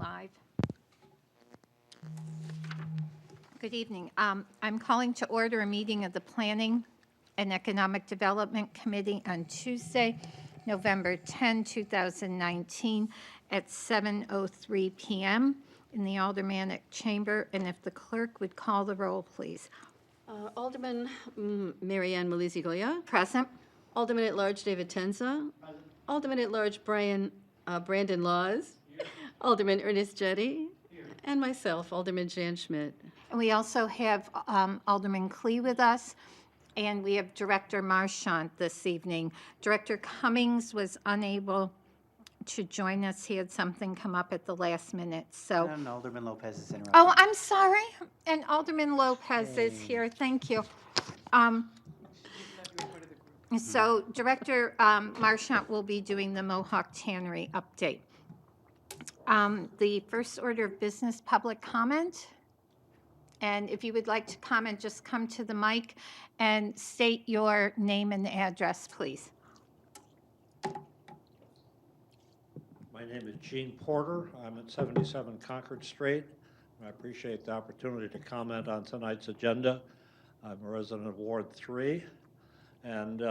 live. Good evening. I'm calling to order a meeting of the Planning and Economic Development Committee on Tuesday, November 10, 2019, at 7:03 p.m. in the Aldermanic Chamber. And if the clerk would call the roll, please. Alderman Mary Ann Malizzi-Goya. Present. Alderman at Large David Tenza. Present. Alderman at Large Brandon Laws. Here. Alderman Ernest Jetty. Here. And myself, Alderman Jan Schmidt. And we also have Alderman Klee with us, and we have Director Marchant this evening. Director Cummings was unable to join us. He had something come up at the last minute, so. And Alderman Lopez is interrupted. Oh, I'm sorry. And Alderman Lopez is here. Thank you. So Director Marchant will be doing the Mohawk Tannery update. The first order of business, public comment. And if you would like to comment, just come to the mic and state your name and address, please. My name is Gene Porter. I'm at 77 Concord Street. I appreciate the opportunity to comment on tonight's agenda. I'm a resident of Ward 3, and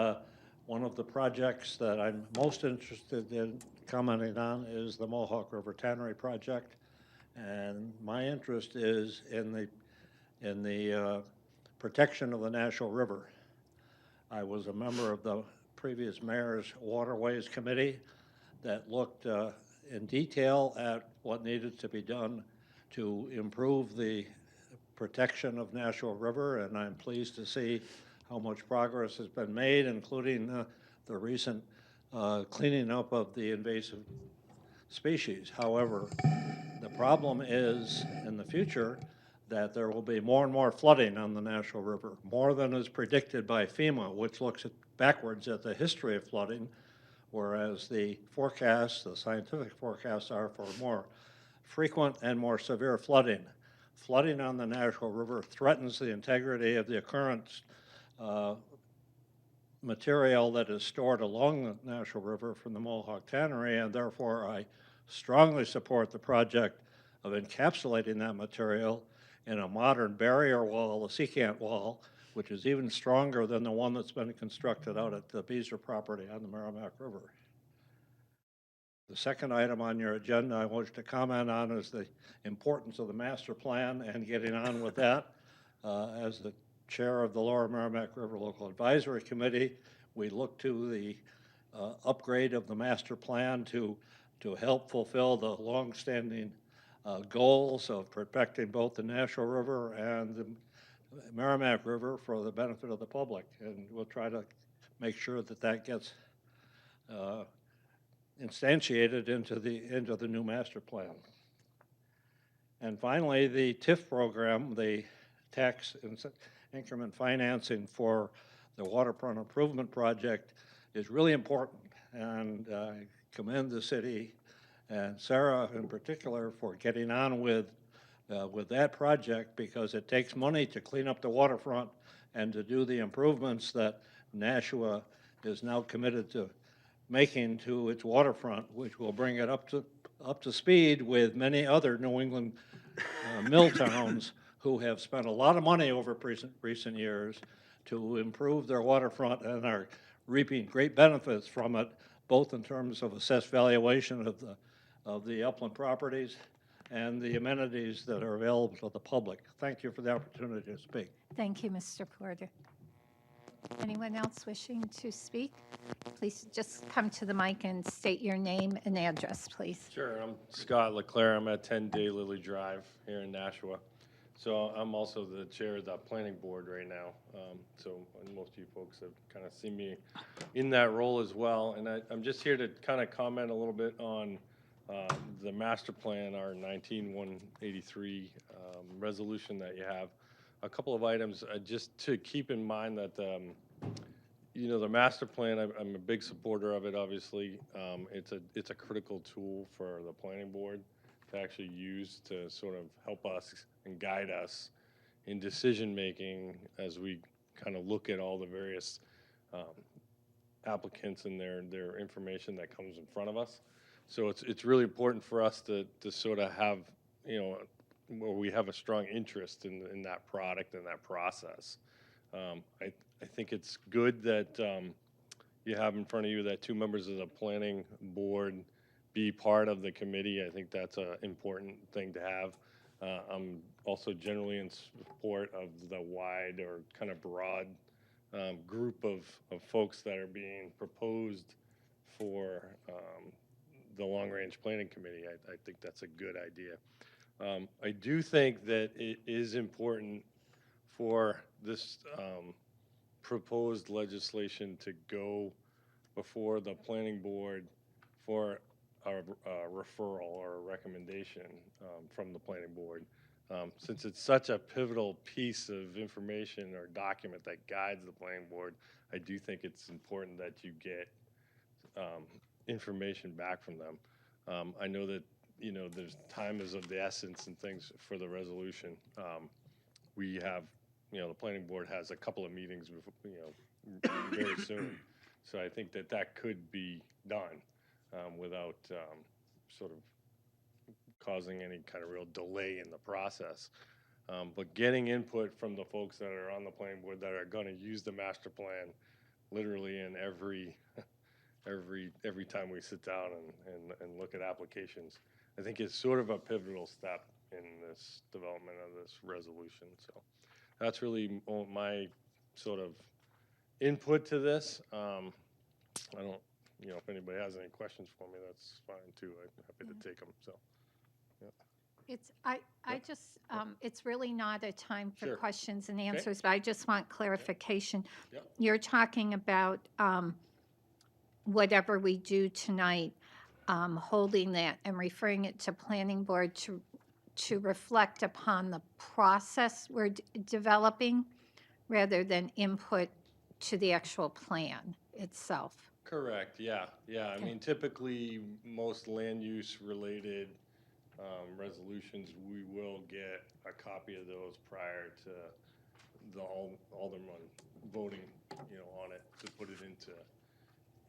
one of the projects that I'm most interested in commenting on is the Mohawk River Tannery project, and my interest is in the protection of the Nashua River. I was a member of the previous mayor's Waterways Committee that looked in detail at what needed to be done to improve the protection of Nashua River, and I'm pleased to see how much progress has been made, including the recent cleaning up of the invasive species. However, the problem is in the future that there will be more and more flooding on the Nashua River, more than is predicted by FEMA, which looks backwards at the history of flooding, whereas the forecasts, the scientific forecasts, are for more frequent and more severe flooding. Flooding on the Nashua River threatens the integrity of the occurrence material that is stored along the Nashua River from the Mohawk Tannery, and therefore I strongly support the project of encapsulating that material in a modern barrier wall, a secant wall, which is even stronger than the one that's been constructed out at the Beezer property on the Merrimack River. The second item on your agenda I want to comment on is the importance of the master plan and getting on with that. As the chair of the Lower Merrimack River Local Advisory Committee, we look to the upgrade of the master plan to help fulfill the longstanding goals of protecting both the Nashua River and the Merrimack River for the benefit of the public, and we'll try to make sure that that gets instantiated into the new master plan. And finally, the TIF program, the tax increment financing for the waterfront improvement project, is really important, and I commend the city and Sarah in particular for getting on with that project, because it takes money to clean up the waterfront and to do the improvements that Nashua is now committed to making to its waterfront, which will bring it up to speed with many other New England mill towns who have spent a lot of money over recent years to improve their waterfront and are reaping great benefits from it, both in terms of assessed valuation of the upland properties and the amenities that are available to the public. Thank you for the opportunity to speak. Thank you, Mr. Porter. Anyone else wishing to speak? Please just come to the mic and state your name and address, please. Sure, I'm Scott LeClaire. I'm at 10 Daylily Drive here in Nashua. So I'm also the chair of the planning board right now. So most of you folks have kind of seen me in that role as well. And I'm just here to kind of comment a little bit on the master plan, our 19-183 resolution that you have. A couple of items just to keep in mind that, you know, the master plan, I'm a big supporter of it, obviously. It's a critical tool for the planning board to actually use to sort of help us and guide us in decision making as we kind of look at all the various applicants and their information that comes in front of us. So it's really important for us to sort of have, where we have a strong interest in that product and that process. I think it's good that you have in front of you that 2 members of the planning board be part of the committee. I think that's an important thing to have. I'm also generally in support of the wide or kind of broad group of folks that are being proposed for the long-range planning committee. I think that's a good idea. I do think that it is important for this proposed legislation to go before the planning board for a referral or a recommendation from the planning board. Since it's such a pivotal piece of information or document that guides the planning board, I do think it's important that you get information back from them. I know that, there's time is of the essence and things for the resolution. We have, the planning board has a couple of meetings, very soon. So I think that could be done without sort of causing any kind of real delay in the process. But getting input from the folks that are on the planning board that are going to use the master plan literally in every time we sit down and look at applications, I think is sort of a pivotal step in this development of this resolution. So that's really my sort of input to this. I don't, if anybody has any questions for me, that's fine too. I'm happy to take them. So. It's really not a time for Sure. questions and answers, but I just want clarification. Yep. You're talking about whatever we do tonight, holding that and referring it to planning board to reflect upon the process we're developing rather than input to the actual plan itself. Correct, yeah. I mean, typically, most land use related resolutions, we will get a copy of those prior to the alderman voting, on it to put it into,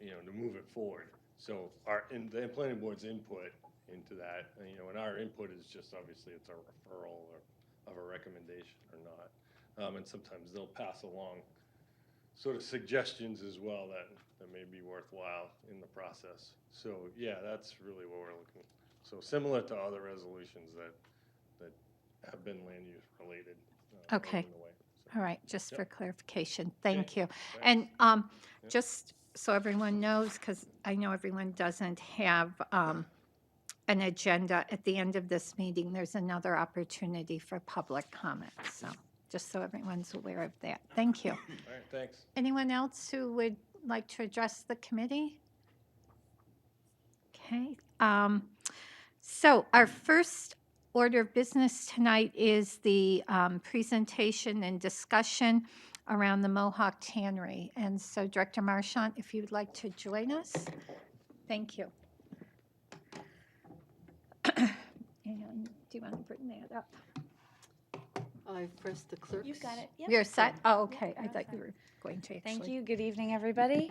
to move it forward. So the planning board's input into that, and our input is just obviously it's a referral or of a recommendation or not. And sometimes they'll pass along sort of suggestions as well that may be worthwhile in the process. So yeah, that's really what we're looking. So similar to other resolutions that have been land use related. Okay. along the way. So, All right, just for Yep. clarification, thank you. thanks. And just so everyone knows, because I know everyone doesn't have an agenda, at the end of this meeting, there's another opportunity for public comment. So just so everyone's aware of that. Thank you. All right, thanks. Anyone else who would like to address the committee? Okay. So our first order of business tonight is the presentation and discussion around the Mohawk Tannery. And so Director Marchant, if you would like to join us. Thank you. And do you want to bring that up? I've pressed the clerk's. You got it. Yep. You're set? Oh, okay. I that's thought you fine. were going to actually. Thank you. Good evening, everybody.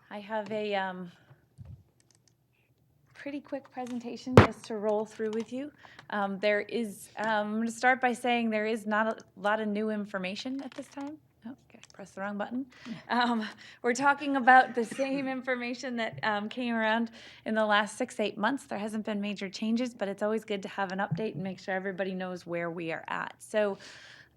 I have a pretty quick presentation just to roll through with you. I'm going to start by saying there is not a lot of new information at this time. Oh, okay, pressed the wrong button. We're talking about the same information that came around in the last 6-8 months. There hasn't been major changes, but it's always good to have an update and make sure everybody knows where we are at. So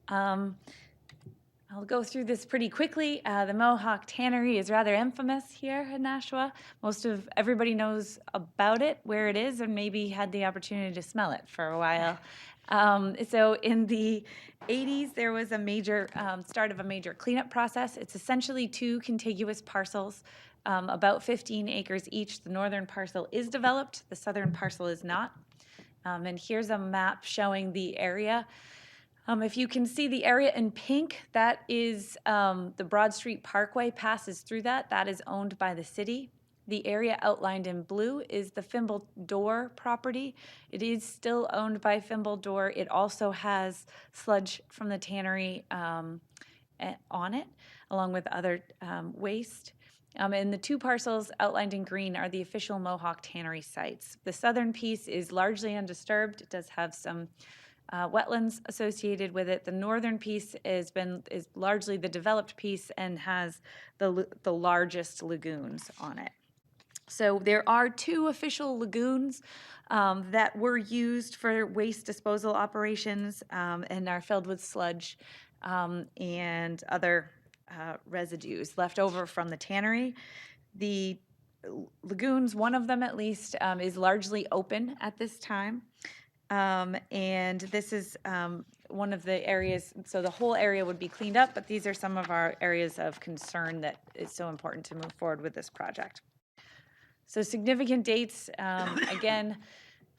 I'll go through this pretty quickly. The Mohawk Tannery is rather infamous here in Nashua. Most of everybody knows about it, where it is, and maybe had the opportunity to smell it for a while. So in the 80s, there was a major start of a major cleanup process. It's essentially 2 contiguous parcels, about 15 acres each. The northern parcel is developed, the southern parcel is not. And here's a map showing the area. If you can see the area in pink, that is the Broad Street Parkway passes through that. That is owned by the city. The area outlined in blue is the Fimble Door property. It is still owned by Fimble Door. It also has sludge from the tannery on it, along with other waste. And the two parcels outlined in green are the official Mohawk Tannery sites. The southern piece is largely undisturbed. It does have some wetlands associated with it. The northern piece is largely the developed piece and has the largest lagoons on it. So there are two official lagoons that were used for waste disposal operations and are filled with sludge and other residues left over from the tannery. The lagoons, one of them at least, is largely open at this time. And this is one of the areas, so the whole area would be cleaned up, but these are some of our areas of concern that is so important to move forward with this project. So significant dates, again,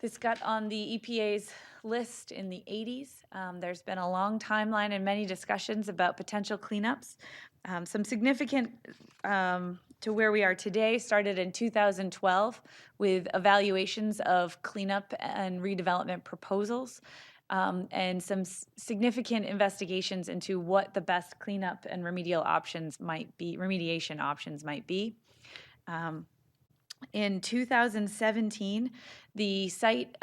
this got on the EPA's list in the 80s. There's been a long timeline and many discussions about potential cleanups. Some significant to where we are today started in 2012 with evaluations of cleanup and redevelopment proposals and some significant investigations into what the best cleanup and remediation options might be. In 2017, the site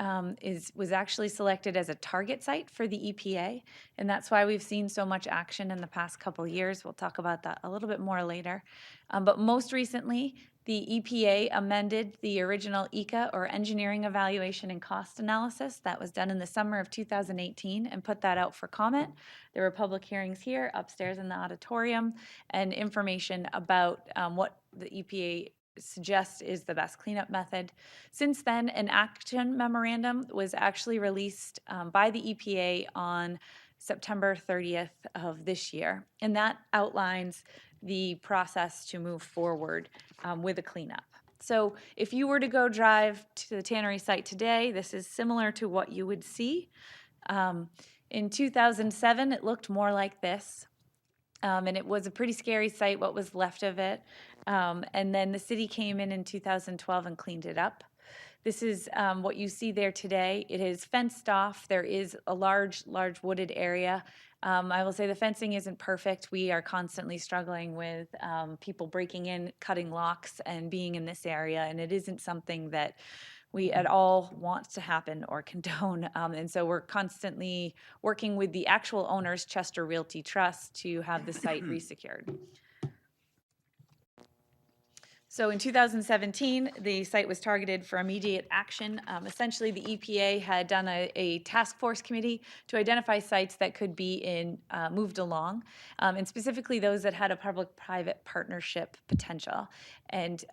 was actually selected as a target site for the EPA, and that's why we've seen so much action in the past couple years. We'll talk about that a little bit more later. But most recently, the EPA amended the original ECA, or Engineering Evaluation and Cost Analysis, that was done in the summer of 2018, and put that out for comment. There were public hearings here upstairs in the auditorium and information about what the EPA suggests is the best cleanup method. Since then, an action memorandum was actually released by the EPA on September 30th of this year, and that outlines the process to move forward with a cleanup. So if you were to go drive to the tannery site today, this is similar to what you would see. In 2007, it looked more like this. And it was a pretty scary site, what was left of it. And then the city came in 2012 and cleaned it up. This is what you see there today. It is fenced off. There is a large wooded area. I will say the fencing isn't perfect. We are constantly struggling with people breaking in, cutting locks, and being in this area. And it isn't something that we at all want to happen or condone. And so we're constantly working with the actual owners, Chester Realty Trust, to have the site resecured. So in 2017, the site was targeted for immediate action. Essentially, the EPA had done a task force committee to identify sites that could be moved along, and specifically those that had a public-private partnership potential. And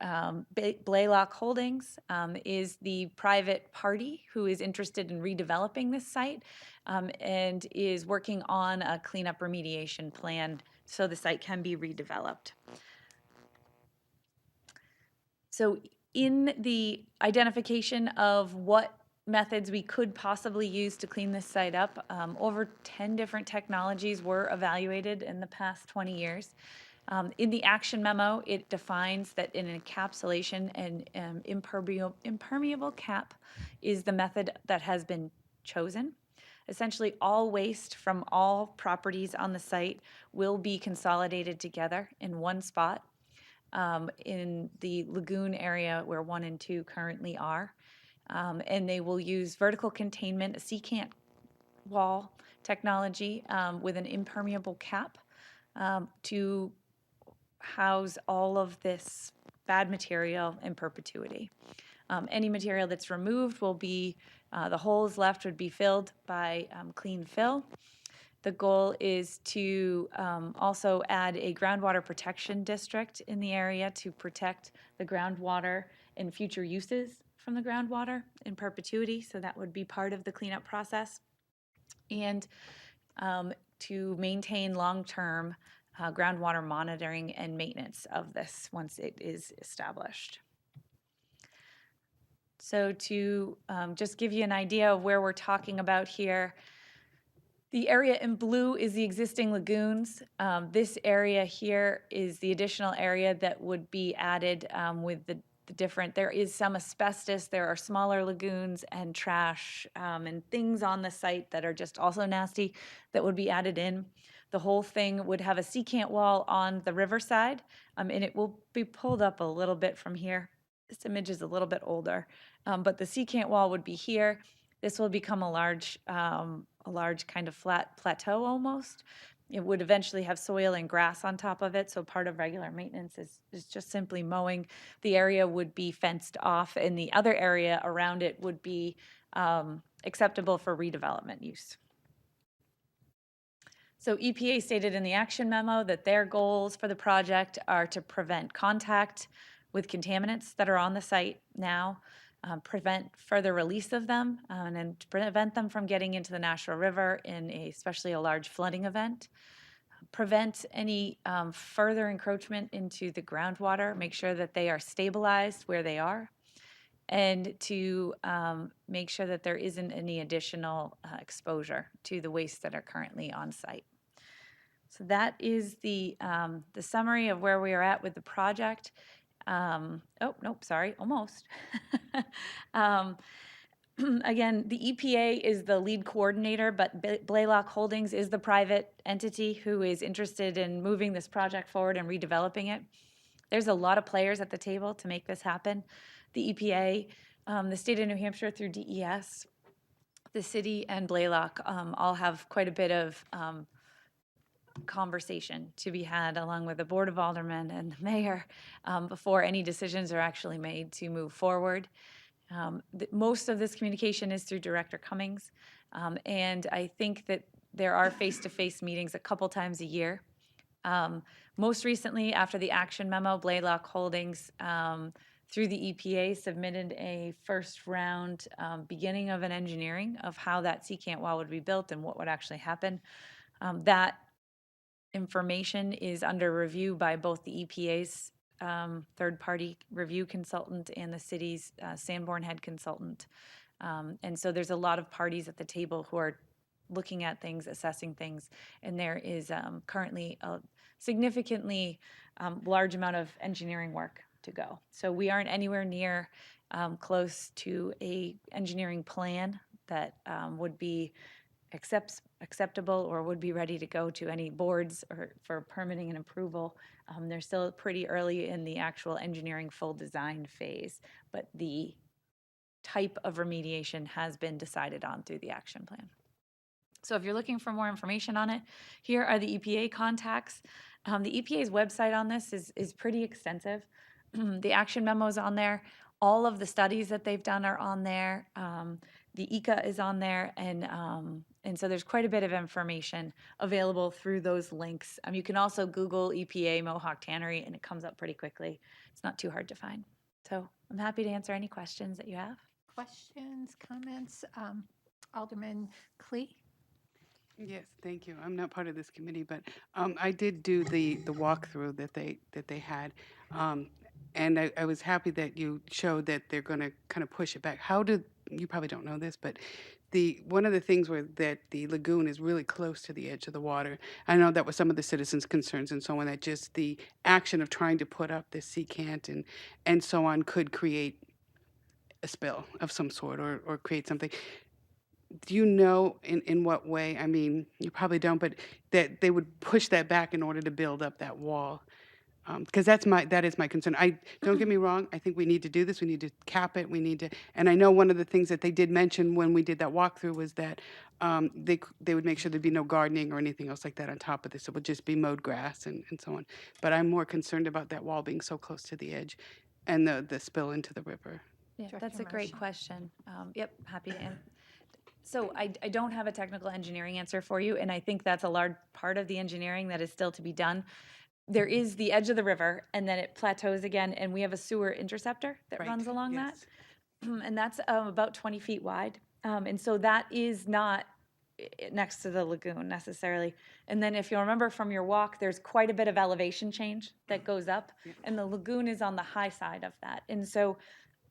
Blaylock Holdings is the private party who is interested in redeveloping this site and is working on a cleanup remediation plan so the site can be redeveloped. So in the identification of what methods we could possibly use to clean this site up, over 10 different technologies were evaluated in the past 20 years. In the action memo, it defines that an encapsulation and impermeable cap is the method that has been chosen. Essentially, all waste from all properties on the site will be consolidated together in one spot. In the lagoon area where 1 and 2 currently are. And they will use vertical containment, a secant wall technology with an impermeable cap to house all of this bad material in perpetuity. Any material that's removed will be, the holes left would be filled by clean fill. The goal is to also add a groundwater protection district in the area to protect the groundwater and future uses from the groundwater in perpetuity. So that would be part of the cleanup process. And to maintain long-term groundwater monitoring and maintenance of this once it is established. So to just give you an idea of where we're talking about here, the area in blue is the existing lagoons. This area here is the additional area that would be added with the different, there is some asbestos, there are smaller lagoons and trash and things on the site that are just also nasty that would be added in. The whole thing would have a secant wall on the riverside, and it will be pulled up a little bit from here. This image is a little bit older, but the secant wall would be here. This will become a large kind of flat plateau almost. It would eventually have soil and grass on top of it, so part of regular maintenance is just simply mowing. The area would be fenced off, and the other area around it would be acceptable for redevelopment use. So EPA stated in the action memo that their goals for the project are to prevent contact with contaminants that are on the site now, prevent further release of them, and then to prevent them from getting into the Nashua River in especially a large flooding event. Prevent any further encroachment into the groundwater, make sure that they are stabilized where they are, and to make sure that there isn't any additional exposure to the wastes that are currently on site. So that is the summary of where we are at with the project. Oh, nope, sorry, almost. Again, the EPA is the lead coordinator, but Blaylock Holdings is the private entity who is interested in moving this project forward and redeveloping it. There's a lot of players at the table to make this happen. The EPA, the state of New Hampshire through DES, the city and Blaylock all have quite a bit of conversation to be had along with the Board of Aldermen and the mayor before any decisions are actually made to move forward. Most of this communication is through Director Cummings, and I think that there are face-to-face meetings a couple times a year. Most recently, after the action memo, Blaylock Holdings, through the EPA, submitted a first round beginning of an engineering of how that secant wall would be built and what would actually happen. That information is under review by both the EPA's third-party review consultant and the city's Sanborn head consultant. And so there's a lot of parties at the table who are looking at things, assessing things, and there is currently a significantly large amount of engineering work to go. So we aren't anywhere near close to a engineering plan that would be acceptable or would be ready to go to any boards or for permitting and approval. They're still pretty early in the actual engineering full design phase, but the type of remediation has been decided on through the action plan. So if you're looking for more information on it, here are the EPA contacts. The EPA's website on this is pretty extensive. The action memo's on there. All of the studies that they've done are on there. The ECA is on there, and so there's quite a bit of information available through those links. You can also Google EPA Mohawk Tannery, and it comes up pretty quickly. It's not too hard to find. So I'm happy to answer any questions that you have. Questions, comments? Alderman Clee? Yes, thank you. I'm not part of this committee, but I did do the walkthrough that they had, and I was happy that you showed that they're going to kind of push it back. You probably don't know this, but one of the things were that the lagoon is really close to the edge of the water. I know that was some of the citizens' concerns and so on. That just the action of trying to put up this secant and so on could create a spill of some sort or create something. Do you know in what way? I mean, you probably don't, but that they would push that back in order to build up that wall. Because that is my concern. Don't get me wrong. I think we need to do this. We need to cap it. We need to. And I know one of the things that they did mention when we did that walkthrough was that they would make sure there'd be no gardening or anything else like that on top of this. It would just be mowed grass and so on. But I'm more concerned about that wall being so close to the edge, and the spill into the river. Yeah, Director that's a great Marshall. question. Yep, happy to answer. So I don't have a technical engineering answer for you, and I think that's a large part of the engineering that is still to be done. There is the edge of the river, and then it plateaus again, and we have a sewer interceptor that Right, runs along yes. that. And that's about 20 feet wide. And so that is not next to the lagoon necessarily. And then if you'll remember from your walk, there's quite a bit of elevation change that goes up, and the lagoon is on the high side of that. And so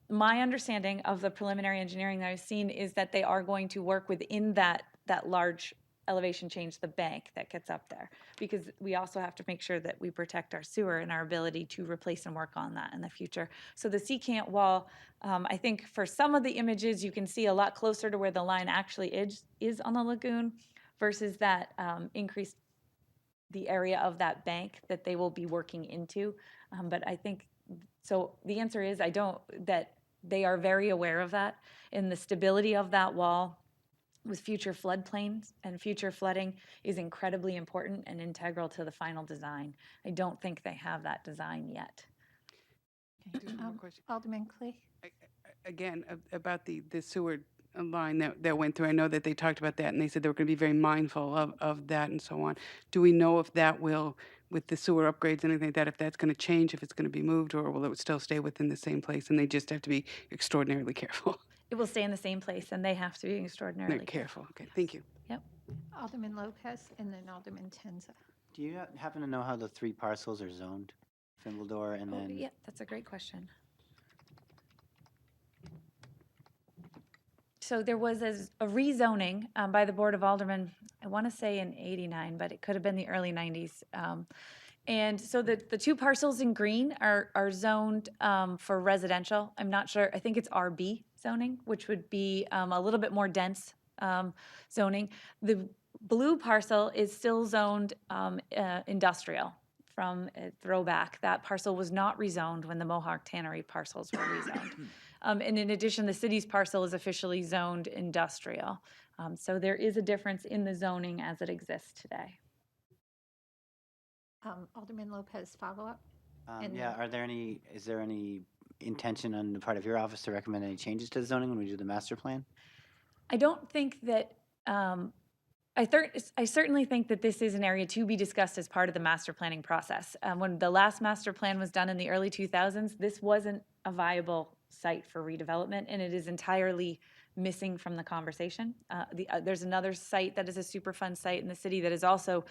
my understanding of the preliminary engineering that I've seen is that they are going to work within that large elevation change, the bank that gets up there, because we also have to make sure that we protect our sewer and our ability to replace and work on that in the future. So the secant wall, I think for some of the images, you can see a lot closer to where the line actually is on the lagoon versus that increased the area of that bank that they will be working into. But I think, so the answer is that they are very aware of that, and the stability of that wall with future floodplains and future flooding is incredibly important and integral to the final design. I don't think they have that design yet. Just one more question. Alderman Clee? Again, about the sewer line that went through, I know that they talked about that, and they said they were going to be very mindful of that and so on. Do we know if that will, with the sewer upgrades and anything like that, if that's going to change, if it's going to be moved, or will it still stay within the same place, and they just have to be extraordinarily careful? It will stay in the same place, and they have to be extraordinarily They're careful. Okay, thank you. Yep. Alderman Lopez, and then Alderman Tenza. Do you happen to know how the 3 parcels are zoned? Fimbledore and Oh, then, yeah, that's a great question. So there was a rezoning by the Board of Aldermen, I want to say in '89, but it could have been the early '90s. And so the 2 parcels in green are zoned for residential. I'm not sure, I think it's RB zoning, which would be a little bit more dense zoning. The blue parcel is still zoned industrial from a throwback. That parcel was not rezoned when the Mohawk Tannery parcels were rezoned. And in addition, the city's parcel is officially zoned industrial. So there is a difference in the zoning as it exists today. Alderman Lopez, follow-up? And yeah, is there any intention on the part of your office to recommend any changes to the zoning when we do the master plan? I don't think that, I certainly think that this is an area to be discussed as part of the master planning process. When the last master plan was done in the early 2000s, this wasn't a viable site for redevelopment, and it is entirely missing from the conversation. There's another site that is a Superfund site in the city that is also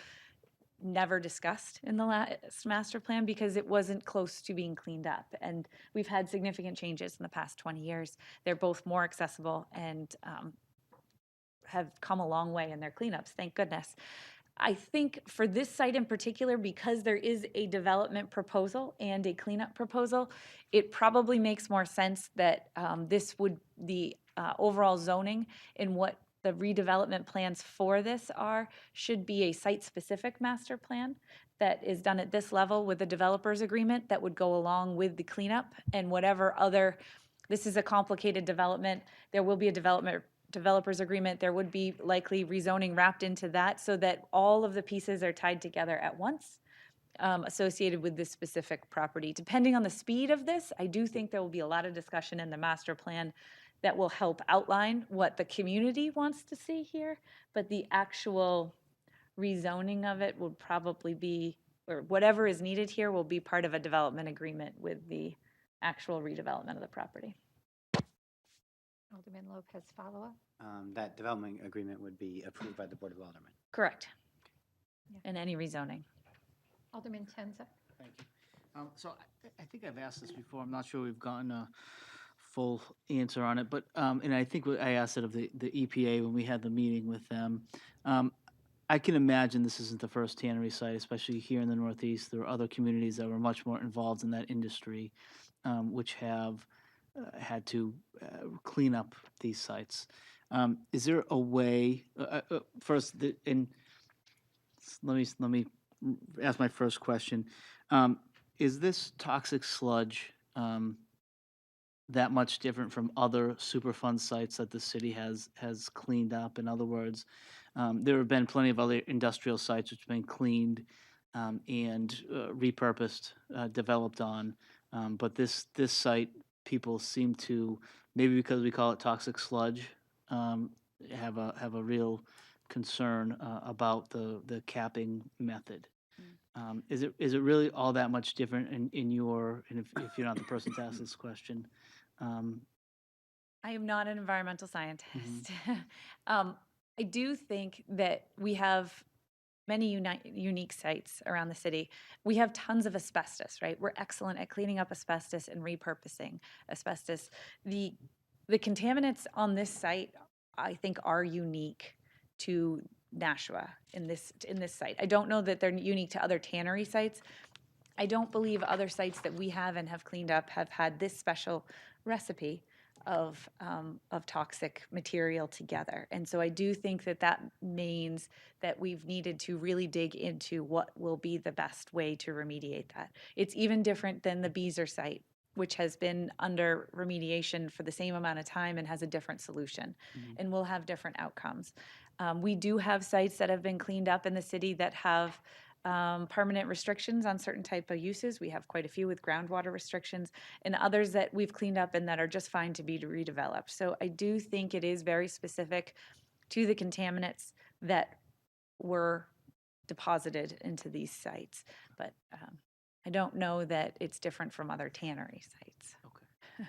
never discussed in the last master plan because it wasn't close to being cleaned up. And we've had significant changes in the past 20 years. They're both more accessible and have come a long way in their cleanups, thank goodness. I think for this site in particular, because there is a development proposal and a cleanup proposal, it probably makes more sense that the overall zoning and what the redevelopment plans for this should be a site-specific master plan that is done at this level with a developer's agreement that would go along with the cleanup and whatever other, this is a complicated development, there will be a developer's agreement, there would be likely rezoning wrapped into that so that all of the pieces are tied together at once associated with this specific property. Depending on the speed of this, I do think there will be a lot of discussion in the master plan that will help outline what the community wants to see here, but the actual rezoning of it will probably be, or whatever is needed here will be part of a development agreement with the actual redevelopment of the property. Alderman Lopez, follow-up? That development agreement would be approved by the Board of Aldermen. Correct. Yeah. And any rezoning. Alderman Tenza? Thank you. So I think I've asked this before. I'm not sure we've gotten a full answer on it, but and I think I asked it of the EPA when we had the meeting with them. I can imagine this isn't the first tannery site, especially here in the Northeast. There are other communities that were much more involved in that industry, which have had to clean up these sites. Is there a way? First, let me ask my first question. Is this toxic sludge that much different from other Superfund sites that the city has cleaned up? In other words, there have been plenty of other industrial sites which have been cleaned and repurposed, developed on, but this site, people seem to, maybe because we call it toxic sludge, have a real concern about the capping method. Is it really all that much different in your, and if you're not the person to ask this question? I am not an environmental scientist. I do think that we have many unique sites around the city. We have tons of asbestos, right? We're excellent at cleaning up asbestos and repurposing asbestos. The contaminants on this site, I think, are unique to Nashua in this site. I don't know that they're unique to other tannery sites. I don't believe other sites that we have and have cleaned up have had this special recipe of toxic material together. And so I do think that that means that we've needed to really dig into what will be the best way to remediate that. It's even different than the Beezer site, which has been under remediation for the same amount of time and has a different solution, and will have different outcomes. We do have sites that have been cleaned up in the city that have permanent restrictions on certain type of uses. We have quite a few with groundwater restrictions, and others that we've cleaned up and that are just fine to be redeveloped. So I do think it is very specific to the contaminants that were deposited into these sites. But I don't know that it's different from other tannery sites. Okay.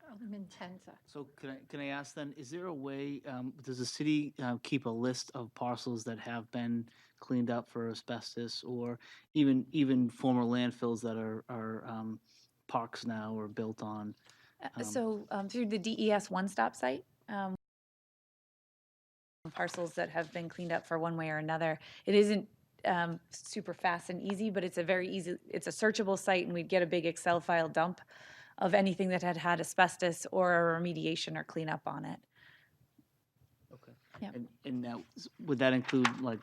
Alderman Tenza. So can I ask then, is there a way, does the city keep a list of parcels that have been cleaned up for asbestos, or even former landfills that are parks now or built on? So through the DES one-stop site, parcels that have been cleaned up for one way or another. It isn't super fast and easy, but it's a searchable site, and we'd get a big Excel file dump of anything that had had asbestos or a remediation or cleanup on it. Okay. Yep. And now, would that include like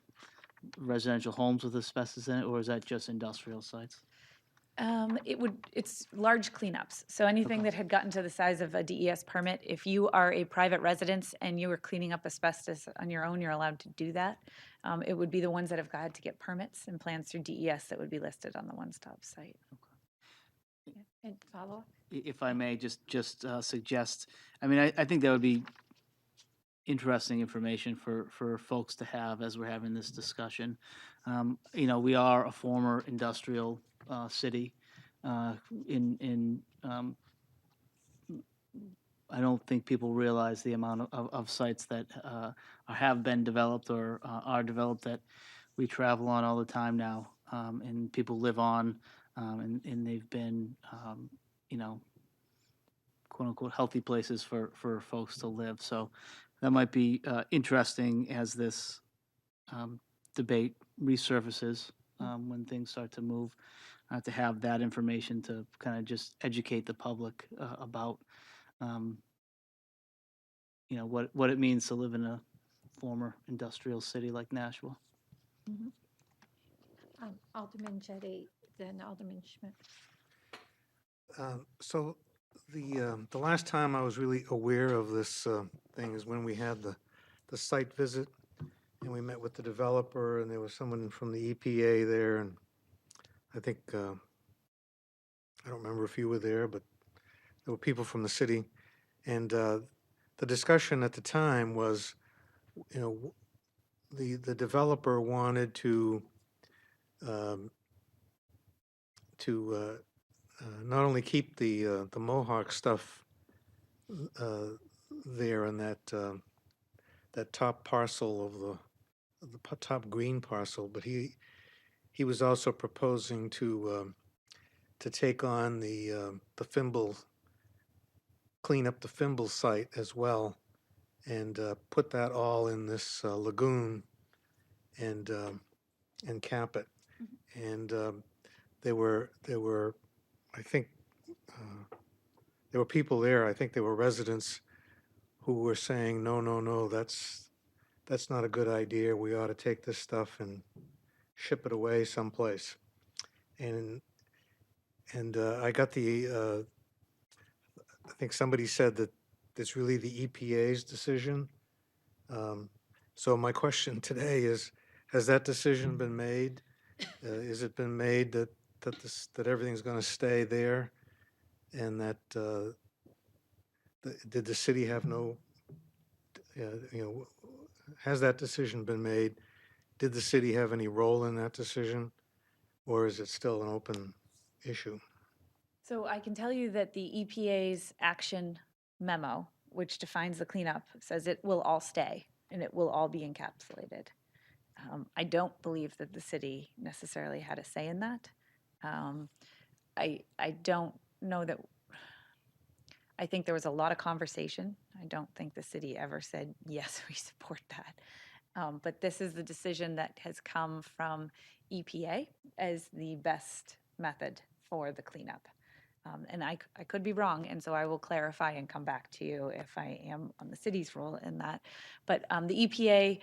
residential homes with asbestos in it, or is that just industrial sites? It's large cleanups. So anything that had gotten to the size of a DES permit, if you are a private residence and you are cleaning up asbestos on your own, you're allowed to do that. It would be the ones that have had to get permits and plans through DES that would be listed on the one-stop site. And follow-up? If I may, just suggest, I mean, I think that would be interesting information for folks to have as we're having this discussion. You know, we are a former industrial city. I don't think people realize the amount of sites that have been developed or are developed that we travel on all the time now, and people live on, and they've been, you know, quote unquote healthy places for folks to live. So that might be interesting as this debate resurfaces when things start to move, to have that information to kind of just educate the public about, you know, what it means to live in a former industrial city like Nashua. Alderman Jettie, then Alderman Schmidt. So the last time I was really aware of this thing is when we had the site visit, and we met with the developer, and there was someone from the EPA there, and I think, I don't remember if you were there, but there were people from the city. And the discussion at the time was, you know, the developer wanted to not only keep the Mohawk stuff there in that top parcel of the top green parcel, but he was also proposing to take on the Fimble, clean up the Fimble site as well, and put that all in this lagoon and cap it. And there were I think there were people there. I think there were residents who were saying, no, that's not a good idea. We ought to take this stuff and ship it away someplace. And I got I think somebody said that it's really the EPA's decision. So my question today is, has that decision been made? Has it been made that everything's going to stay there, and that did the city have no, you know, has that decision been made? Did the city have any role in that decision, or is it still an open issue? So I can tell you that the EPA's action memo, which defines the cleanup, says it will all stay and it will all be encapsulated. I don't believe that the city necessarily had a say in that. I don't know that. I think there was a lot of conversation. I don't think the city ever said, yes, we support that. But this is the decision that has come from EPA as the best method for the cleanup. And I could be wrong, and so I will clarify and come back to you if I am on the city's role in that. But the EPA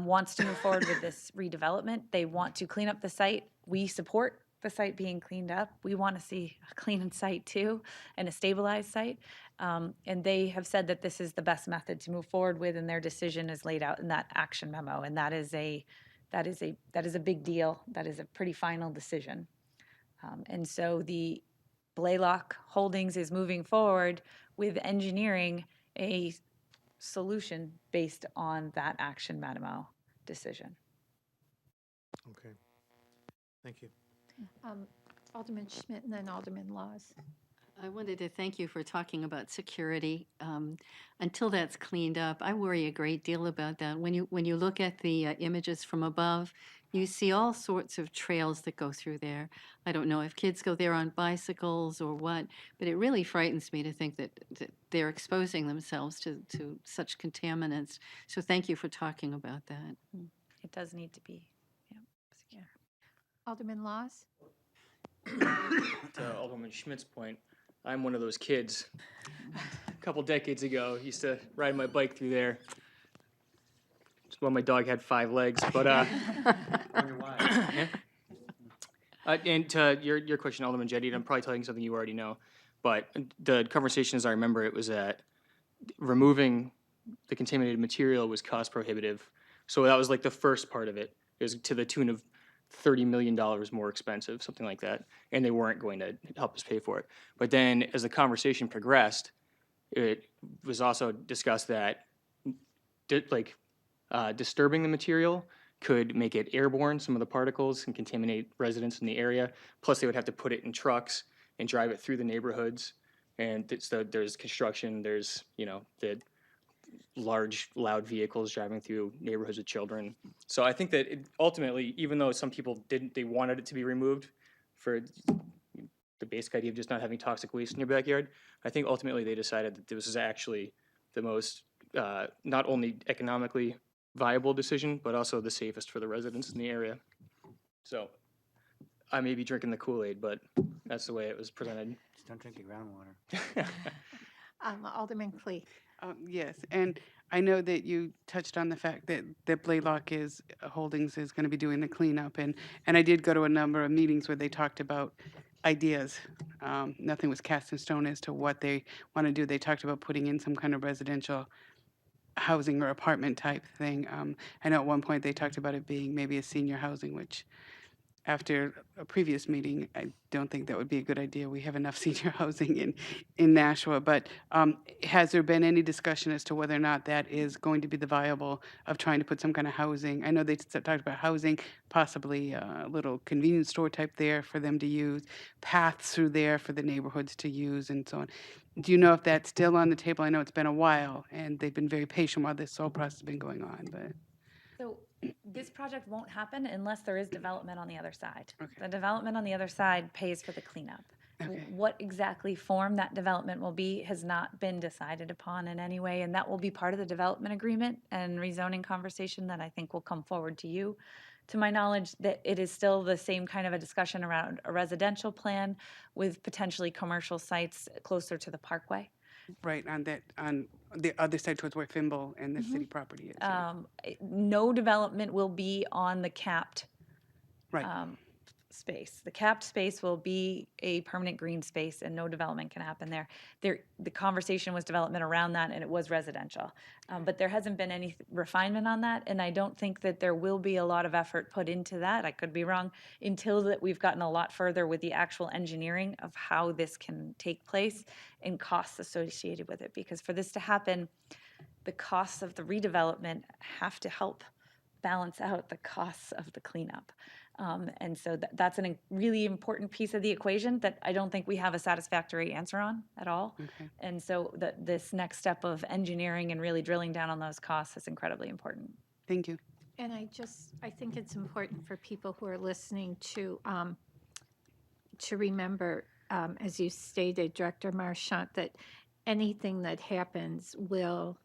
wants to move forward with this redevelopment. They want to clean up the site. We support the site being cleaned up. We want to see a clean site too, and a stabilized site. And they have said that this is the best method to move forward with, and their decision is laid out in that action memo. And that is a big deal. That is a pretty final decision. And so the Blaylock Holdings is moving forward with engineering a solution based on that action memo decision. Okay. Thank you. Alderman Schmidt and then Alderman Laws. I wanted to thank you for talking about security. Until that's cleaned up, I worry a great deal about that. When you look at the images from above, you see all sorts of trails that go through there. I don't know if kids go there on bicycles or what, but it really frightens me to think that they're exposing themselves to such contaminants. So thank you for talking about that. It does need to be, secure. Alderman Laws? To Alderman Schmidt's point, I'm one of those kids. A couple decades ago, used to ride my bike through there. Well, my dog had 5 legs, but yeah. And to your question, Alderman Jetty, and I'm probably telling you something you already know, but the conversation, as I remember it, was that removing the contaminated material was cost prohibitive. So that was like the first part of it. It was to the tune of $30 million more expensive, something like that, and they weren't going to help us pay for it. But then as the conversation progressed, it was also discussed that disturbing the material could make it airborne, some of the particles, and contaminate residents in the area. Plus, they would have to put it in trucks and drive it through the neighborhoods. And there's construction, there's, the large, loud vehicles driving through neighborhoods with children. So I think that ultimately, even though some people they wanted it to be removed for the basic idea of just not having toxic waste in your backyard, I think ultimately they decided that this is actually the most, not only economically viable decision, but also the safest for the residents in the area. So I may be drinking the Kool-Aid, but that's the way it was presented. Just don't drink the groundwater. Alderman Clee. Yes, and I know that you touched on the fact that Blaylock Holdings is going to be doing the cleanup, and I did go to a number of meetings where they talked about ideas. Nothing was cast in stone as to what they want to do. They talked about putting in some kind of residential housing or apartment type thing. I know at one point they talked about it being maybe a senior housing, which after a previous meeting, I don't think that would be a good idea. We have enough senior housing in Nashua. But has there been any discussion as to whether or not that is going to be the viable of trying to put some kind of housing? I know they talked about housing, possibly a little convenience store type there for them to use, paths through there for the neighborhoods to use, and so on. Do you know if that's still on the table? I know it's been a while, and they've been very patient while this whole process has been going on. But So this project won't happen unless there is development on the other side. Okay. The development on the other side pays for the cleanup. Okay. What exactly form that development will be has not been decided upon in any way, and that will be part of the development agreement and rezoning conversation that I think will come forward to you. To my knowledge, that it is still the same kind of a discussion around a residential plan with potentially commercial sites closer to the parkway. right on the other side towards where Fimble and the city property is. yeah. No development will be on the capped Right. space. The capped space will be a permanent green space and no development can happen there. The conversation was development around that and it was residential. But there hasn't been any refinement on that, and I don't think that there will be a lot of effort put into that, I could be wrong, until that we've gotten a lot further with the actual engineering of how this can take place and costs associated with it. Because for this to happen, the costs of the redevelopment have to help balance out the costs of the cleanup. And so that's a really important piece of the equation that I don't think we have a satisfactory answer on at all. Okay. And so this next step of engineering and really drilling down on those costs is incredibly important. Thank you. And I think it's important for people who are listening to remember, as you stated, Director Marchant, that anything that happens will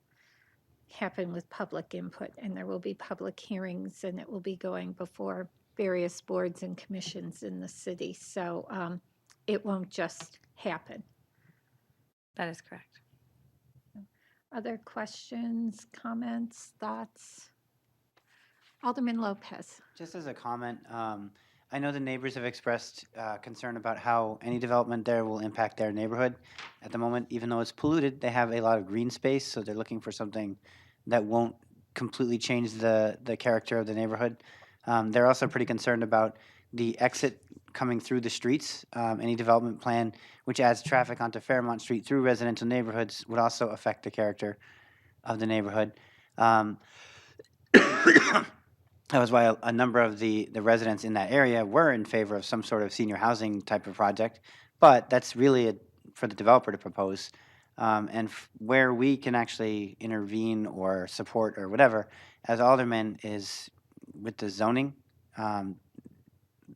happen with public input, and there will be public hearings, and it will be going before various boards and commissions in the city. So it won't just happen. That is correct. Other questions, comments, thoughts? Alderman Lopez. Just as a comment, I know the neighbors have expressed concern about how any development there will impact their neighborhood. At the moment, even though it's polluted, they have a lot of green space, so they're looking for something that won't completely change the character of the neighborhood. They're also pretty concerned about the exit coming through the streets. Any development plan which adds traffic onto Fairmont Street through residential neighborhoods would also affect the character of the neighborhood. That was why a number of the residents in that area were in favor of some sort of senior housing type of project, but that's really for the developer to propose. And where we can actually intervene or support or whatever, as aldermen, is with the zoning,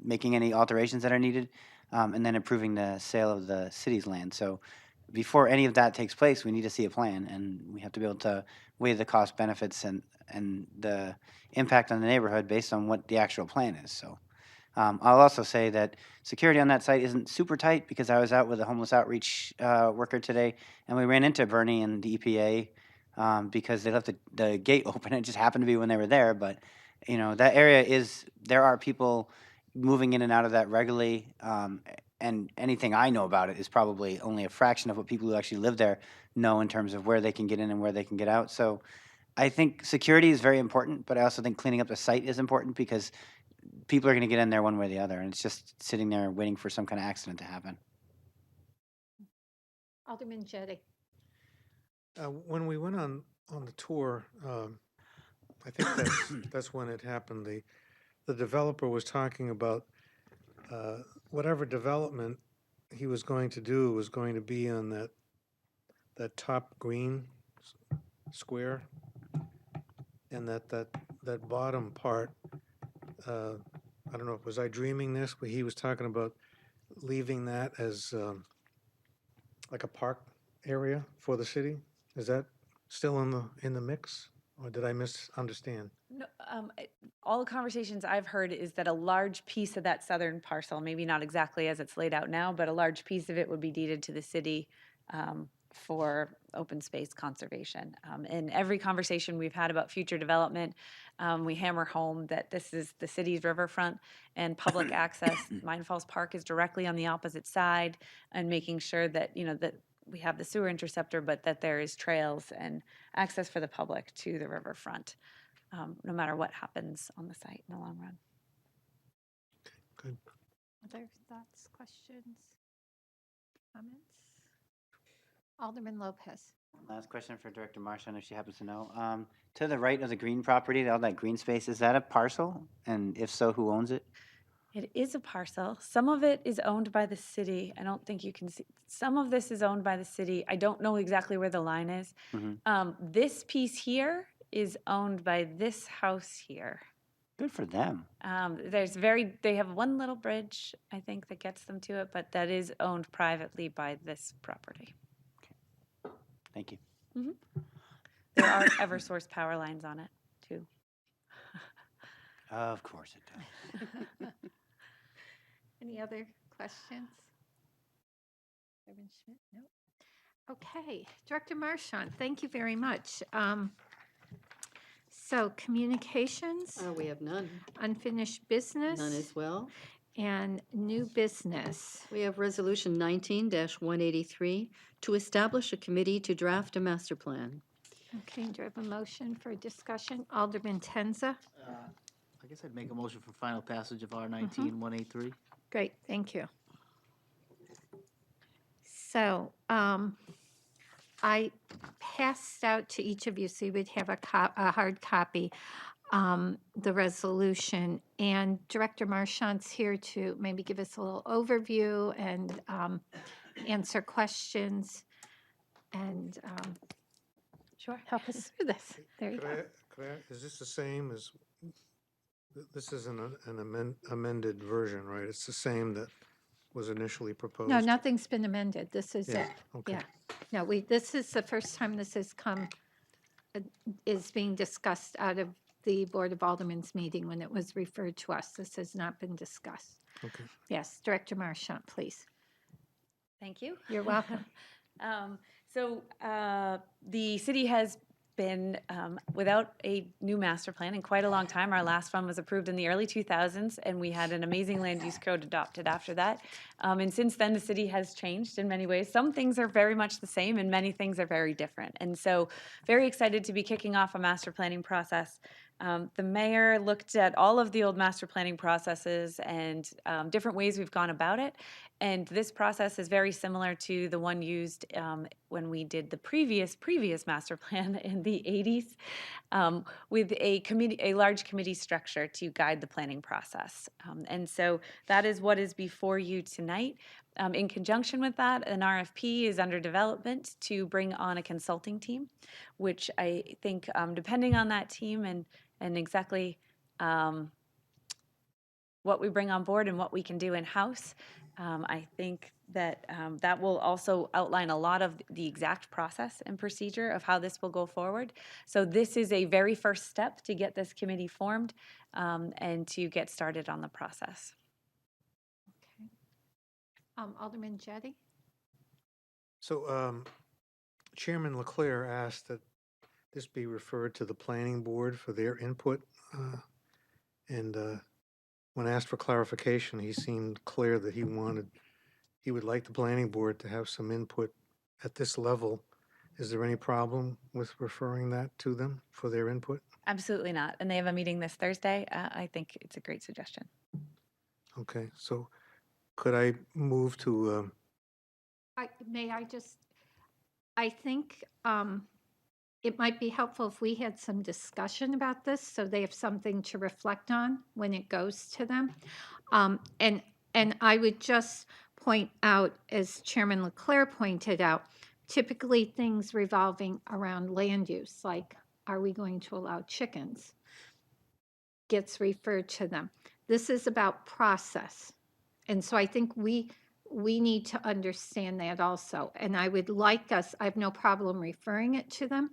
making any alterations that are needed, and then approving the sale of the city's land. So before any of that takes place, we need to see a plan, and we have to be able to weigh the cost benefits and the impact on the neighborhood based on what the actual plan is. So I'll also say that security on that site isn't super tight, because I was out with a homeless outreach worker today, and we ran into Bernie and the EPA because they left the gate open. It just happened to be when they were there, but you know, that area there are people moving in and out of that regularly, and anything I know about it is probably only a fraction of what people who actually live there know in terms of where they can get in and where they can get out. So I think security is very important, but I also think cleaning up the site is important, because people are going to get in there one way or the other, and it's just sitting there waiting for some kind of accident to happen. Alderman Jettie. When we went on the tour, I think that's when it happened. The developer was talking about whatever development he was going to do was going to be on that top green square, and that bottom part. I don't know, was I dreaming this? But he was talking about leaving that as like a park area for the city. Is that still in the mix, or did I misunderstand? No, all the conversations I've heard is that a large piece of that southern parcel, maybe not exactly as it's laid out now, but a large piece of it would be deeded to the city for open space conservation. In every conversation we've had about future development, we hammer home that this is the city's riverfront and public access. Mine Falls Park is directly on the opposite side, and making sure that, you know, that we have the sewer interceptor, but that there is trails and access for the public to the riverfront, no matter what happens on the site in the long run. Good. Other thoughts, questions, comments? Alderman Lopez. Last question for Director Marchand, if she happens to know. To the right of the green property, all that green space, is that a parcel? And if so, who owns it? It is a parcel. Some of it is owned by the city. I don't think you can see. Some of this is owned by the city. I don't know exactly where the line is. This piece here is owned by this house here. Good for them. They have one little bridge, I think, that gets them to it, but that is owned privately by this property. Thank you. There are Eversource power lines on it, too. Of course it does. Any other questions? Reverend Schmidt? No. Okay, Director Marchand, thank you very much. So communications, We have none. unfinished business. None as well. And new business. We have Resolution 19-183 to establish a committee to draft a master plan. Okay, do I have a motion for discussion? Alderman Tenza. I guess I'd make a motion for final passage of R19-183. Great, thank you. So I passed out to each of you, so you would have a hard copy, the resolution. And Director Marchand's here to maybe give us a little overview and answer questions and Sure. help us through this. There you go. Is this the same as, this is an amended version, right? It's the same that was initially proposed? No, nothing's been amended. This is Yeah, it. okay. Yeah. No, this is the first time this has come, is being discussed out of the Board of Aldermen's meeting when it was referred to us. This has not been discussed. Okay. Yes, Director Marchand, please. Thank you. You're welcome. The city has been without a new master plan in quite a long time. Our last one was approved in the early 2000s, and we had an amazing land use code adopted after that. And since then, the city has changed in many ways. Some things are very much the same, and many things are very different. And so, very excited to be kicking off a master planning process. The mayor looked at all of the old master planning processes and different ways we've gone about it. And this process is very similar to the one used when we did the previous master plan in the 80s, with a large committee structure to guide the planning process. And so that is what is before you tonight. In conjunction with that, an RFP is under development to bring on a consulting team, which I think, depending on that team and exactly what we bring on board and what we can do in-house, I think that that will also outline a lot of the exact process and procedure of how this will go forward. So this is a very first step to get this committee formed and to get started on the process. Okay. Alderman Jettie? So Chairman Leclerc asked that this be referred to the planning board for their input. And when asked for clarification, he seemed clear that he would like the planning board to have some input at this level. Is there any problem with referring that to them for their input? Absolutely not. And they have a meeting this Thursday. I think it's a great suggestion. Okay, so could I move to, I think it might be helpful if we had some discussion about this so they have something to reflect on when it goes to them. And I would just point out, as Chairman Leclerc pointed out, typically things revolving around land use, like are we going to allow chickens, gets referred to them. This is about process. And so I think we need to understand that also. And I would like us, I have no problem referring it to them,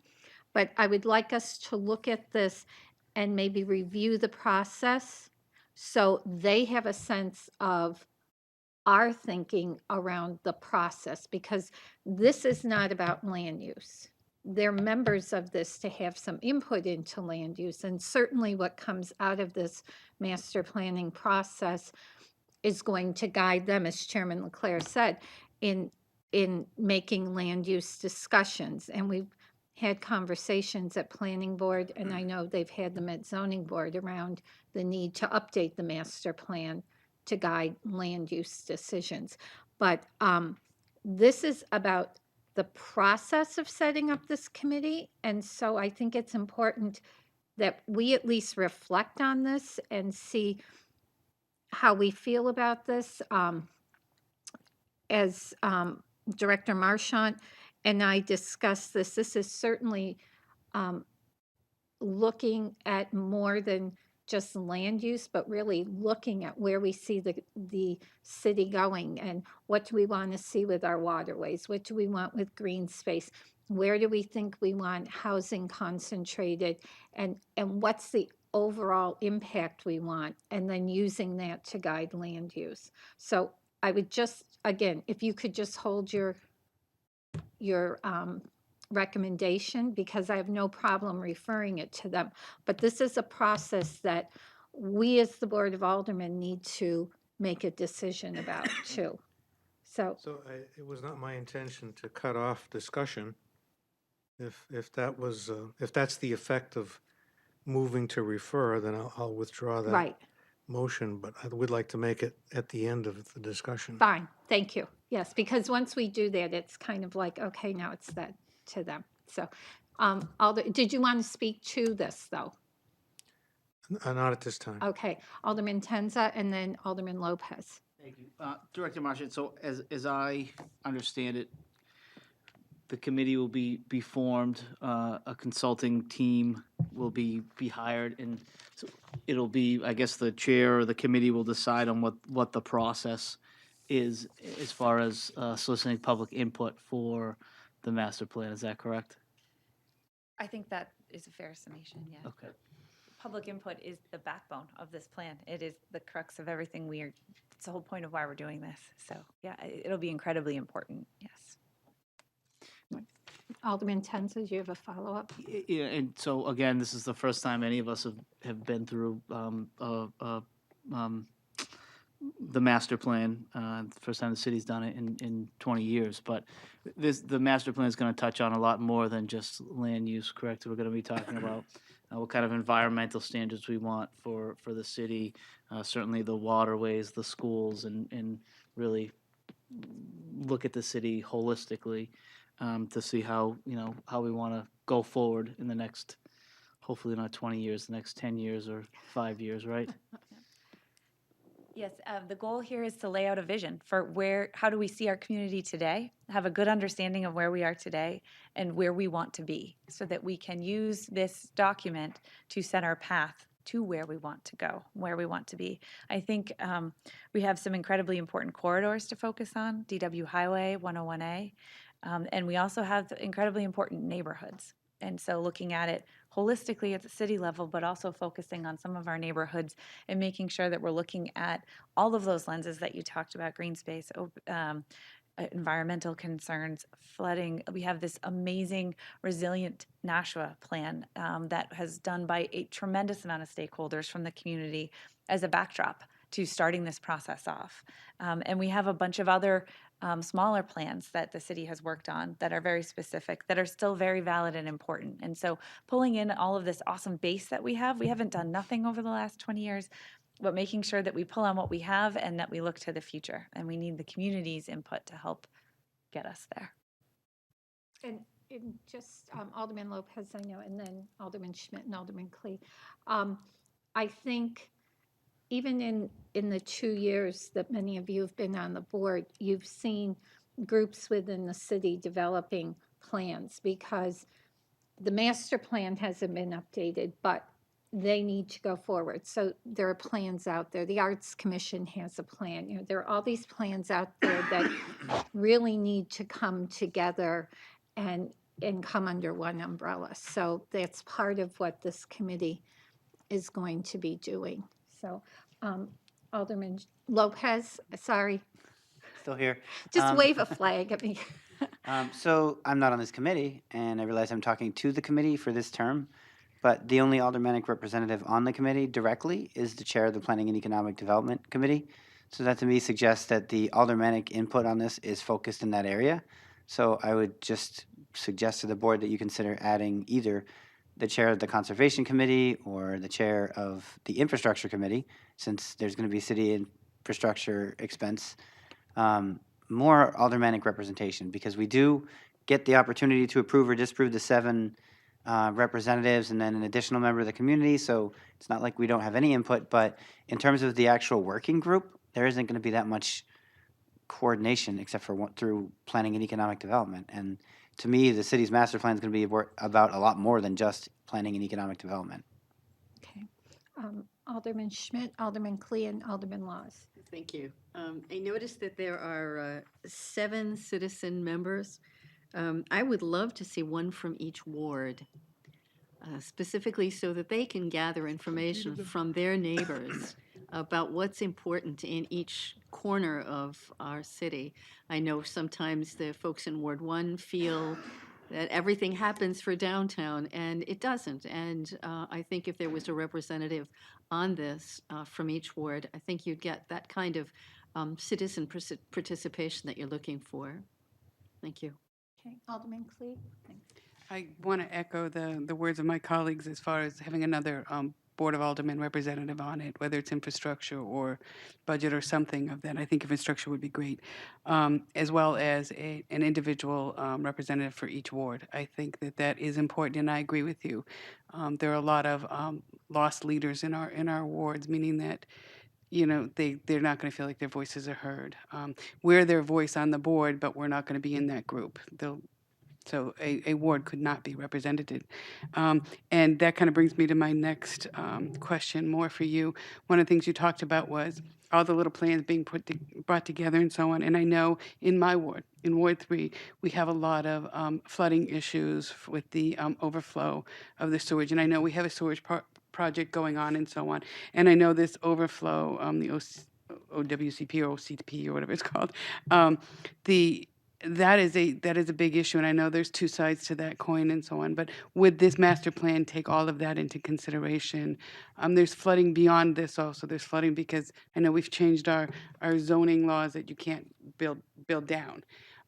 but I would like us to look at this and maybe review the process so they have a sense of our thinking around the process, because this is not about land use. They're members of this to have some input into land use, and certainly what comes out of this master planning process is going to guide them, as Chairman Leclerc said, in making land use discussions. And we've had conversations at planning board, and I know they've had them at zoning board around the need to update the master plan to guide land use decisions. But this is about the process of setting up this committee. And so I think it's important that we at least reflect on this and see how we feel about this. As Director Marchant and I discussed this is certainly looking at more than just land use, but really looking at where we see the city going and what do we want to see with our waterways? What do we want with green space? Where do we think we want housing concentrated? And what's the overall impact we want? And then using that to guide land use. So I would just, again, if you could just hold your recommendation, because I have no problem referring it to them. But this is a process that we as the Board of Aldermen need to make a decision about too. So it was not my intention to cut off discussion. If that's the effect of moving to refer, then I'll withdraw that right, motion, but I would like to make it at the end of the discussion. fine, thank you. Yes, because once we do that, it's kind of like, okay, now it's that to them. So did you want to speak to this though? Not at this time. Okay, Alderman Tenza and then Alderman Lopez. Thank you. Director Marchant, so as I understand it, the committee will be formed, a consulting team will be hired, and so it'll be, I guess, the chair or the committee will decide on what the process is as far as soliciting public input for the master plan. Is that correct? I think that is a fair summation, yeah. Okay. Public input is the backbone of this plan. It is the crux of everything we are That's the whole point of why we're doing this. So yeah, it'll be incredibly important. Yes. Alderman Tenza, do you have a follow-up? Yeah, and so again, this is the first time any of us have been through the master plan. The first time the city's done it in 20 years. But the master plan is going to touch on a lot more than just land use, correct? We're going to be talking about what kind of environmental standards we want for the city, certainly the waterways, the schools, and really look at the city holistically to see how, how we want to go forward in the next, hopefully not 20 years, the next 10 years or 5 years, right? Yes, the goal here is to lay out a vision for how do we see our community today, have a good understanding of where we are today and where we want to be, so that we can use this document to set our path to where we want to go, where we want to be. I think we have some incredibly important corridors to focus on, DW Highway, 101A, and we also have incredibly important neighborhoods. And so looking at it holistically at the city level, but also focusing on some of our neighborhoods and making sure that we're looking at all of those lenses that you talked about, green space, environmental concerns, flooding. We have this amazing resilient Nashua plan that has done by a tremendous amount of stakeholders from the community as a backdrop to starting this process off. And we have a bunch of other smaller plans that the city has worked on that are very specific, that are still very valid and important. And so pulling in all of this awesome base that we haven't done nothing over the last 20 years, but making sure that we pull on what we have and that we look to the future. And we need the community's input to help get us there. And just Alderman Lopez, I know, and then Alderman Schmidt and Alderman Clee. I think even in the 2 years that many of you have been on the board, you've seen groups within the city developing plans, because the master plan hasn't been updated, but they need to go forward. So there are plans out there. The Arts Commission has a plan. There are all these plans out there that really need to come together and come under one umbrella. So that's part of what this committee is going to be doing. So Alderman Lopez, sorry, Still here. just wave a flag at me. So I'm not on this committee, and I realize I'm talking to the committee for this term, but the only aldermanic representative on the committee directly is the chair of the Planning and Economic Development Committee. So that to me suggests that the aldermanic input on this is focused in that area. So I would just suggest to the board that you consider adding either the chair of the Conservation Committee or the chair of the Infrastructure Committee, since there's going to be city infrastructure expense, more aldermanic representation, because we do get the opportunity to approve or disapprove the 7 representatives and then an additional member of the community. So it's not like we don't have any input, but in terms of the actual working group, there isn't going to be that much coordination except for through planning and economic development. And to me, the city's master plan is going to be about a lot more than just planning and economic development. Okay. Alderman Schmidt, Alderman Clee, and Alderman Laws. Thank you. I noticed that there are 7 citizen members. I would love to see one from each ward, specifically so that they can gather information from their neighbors about what's important in each corner of our city. I know sometimes the folks in Ward 1 feel that everything happens for downtown, and it doesn't. And I think if there was a representative on this from each ward, I think you'd get that kind of citizen participation that you're looking for. Thank you. Okay, Alderman Clee. Thanks. I want to echo the words of my colleagues as far as having another Board of Aldermen representative on it, whether it's infrastructure or budget or something of that. I think infrastructure would be great, as well as an individual representative for each ward. I think that is important, and I agree with you. There are a lot of lost leaders in our wards, meaning that they're not going to feel like their voices are heard. We're their voice on the board, but we're not going to be in that group. So a ward could not be represented. And that kind of brings me to my next question, more for you. One of the things you talked about was all the little plans being brought together and so on. And I know in my ward, in Ward 3, we have a lot of flooding issues with the overflow of the sewage. And I know we have a sewage project going on and so on. And I know this overflow, the OWCP or OCP or whatever it's called. The that is a big issue, and I know there's two sides to that coin and so on. But would this master plan take all of that into consideration? There's flooding beyond this also. There's flooding because I know we've changed our zoning laws that you can't build down.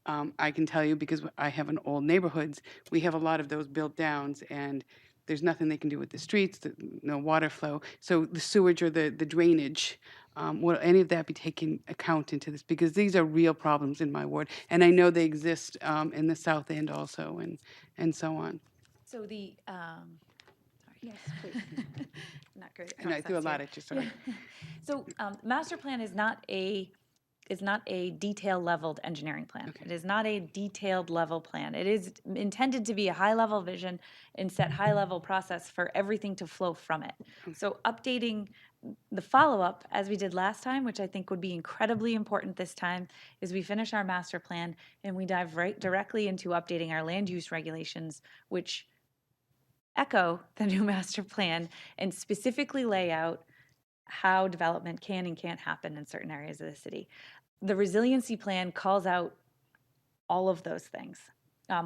I can tell you because I have an old neighborhoods, we have a lot of those built downs, and there's nothing they can do with the streets, no water flow. So the sewage or the drainage, will any of that be taken account into this? Because these are real problems in my ward, and I know they exist in the south end also, and so on. So the, Yes, please. not great at And I threw a process lot here. at you, sorry. So, master plan is not a detail leveled engineering plan. Okay. It is not a detailed level plan. It is intended to be a high level vision and set high level process for everything to flow from it. So updating the follow up, as we did last time, which I think would be incredibly important this time, is we finish our master plan and we dive right directly into updating our land use regulations, which echo the new master plan and specifically lay out how development can and can't happen in certain areas of the city. The resiliency plan calls out all of those things,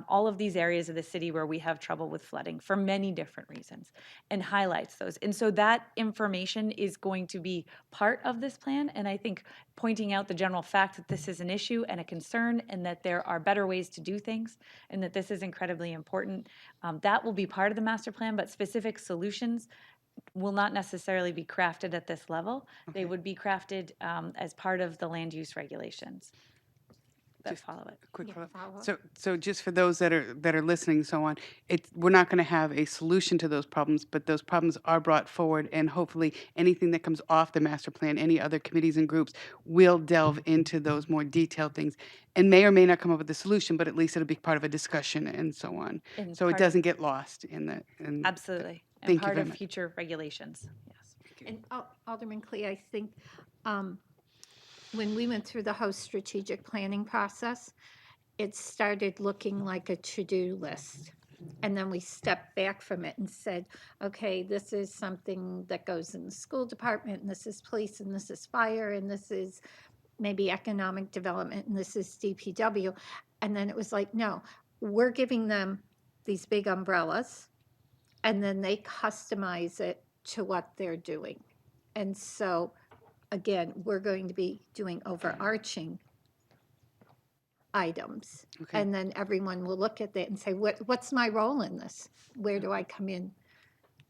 all of these areas of the city where we have trouble with flooding for many different reasons, and highlights those. And so that information is going to be part of this plan. And I think pointing out the general fact that this is an issue and a concern, and that there are better ways to do things, and that this is incredibly important, that will be part of the master plan, but specific solutions will not necessarily be crafted at this level. They would be crafted as part of the land use regulations that follow it. Quick Yeah, follow-up. follow-up. So just for those that are listening and so on, we're not going to have a solution to those problems, but those problems are brought forward, and hopefully anything that comes off the master plan, any other committees and groups will delve into those more detailed things, and may or may not come up with a solution, but at least it'll be part of a discussion and so on. And So it part of- doesn't get lost in the. Absolutely. And Thank you part very of much. future regulations, yes. And Alderman Clee, I think when we went through the whole strategic planning process, it started looking like a to-do list. And then we stepped back from it and said, okay, this is something that goes in the school department, and this is police, and this is fire, and this is maybe economic development, and this is DPW. And then it was like, no, we're giving them these big umbrellas, and then they customize it to what they're doing. And so, again, we're going to be doing overarching items. Okay. And then everyone will look at that and say, what's my role in this? Where do I come in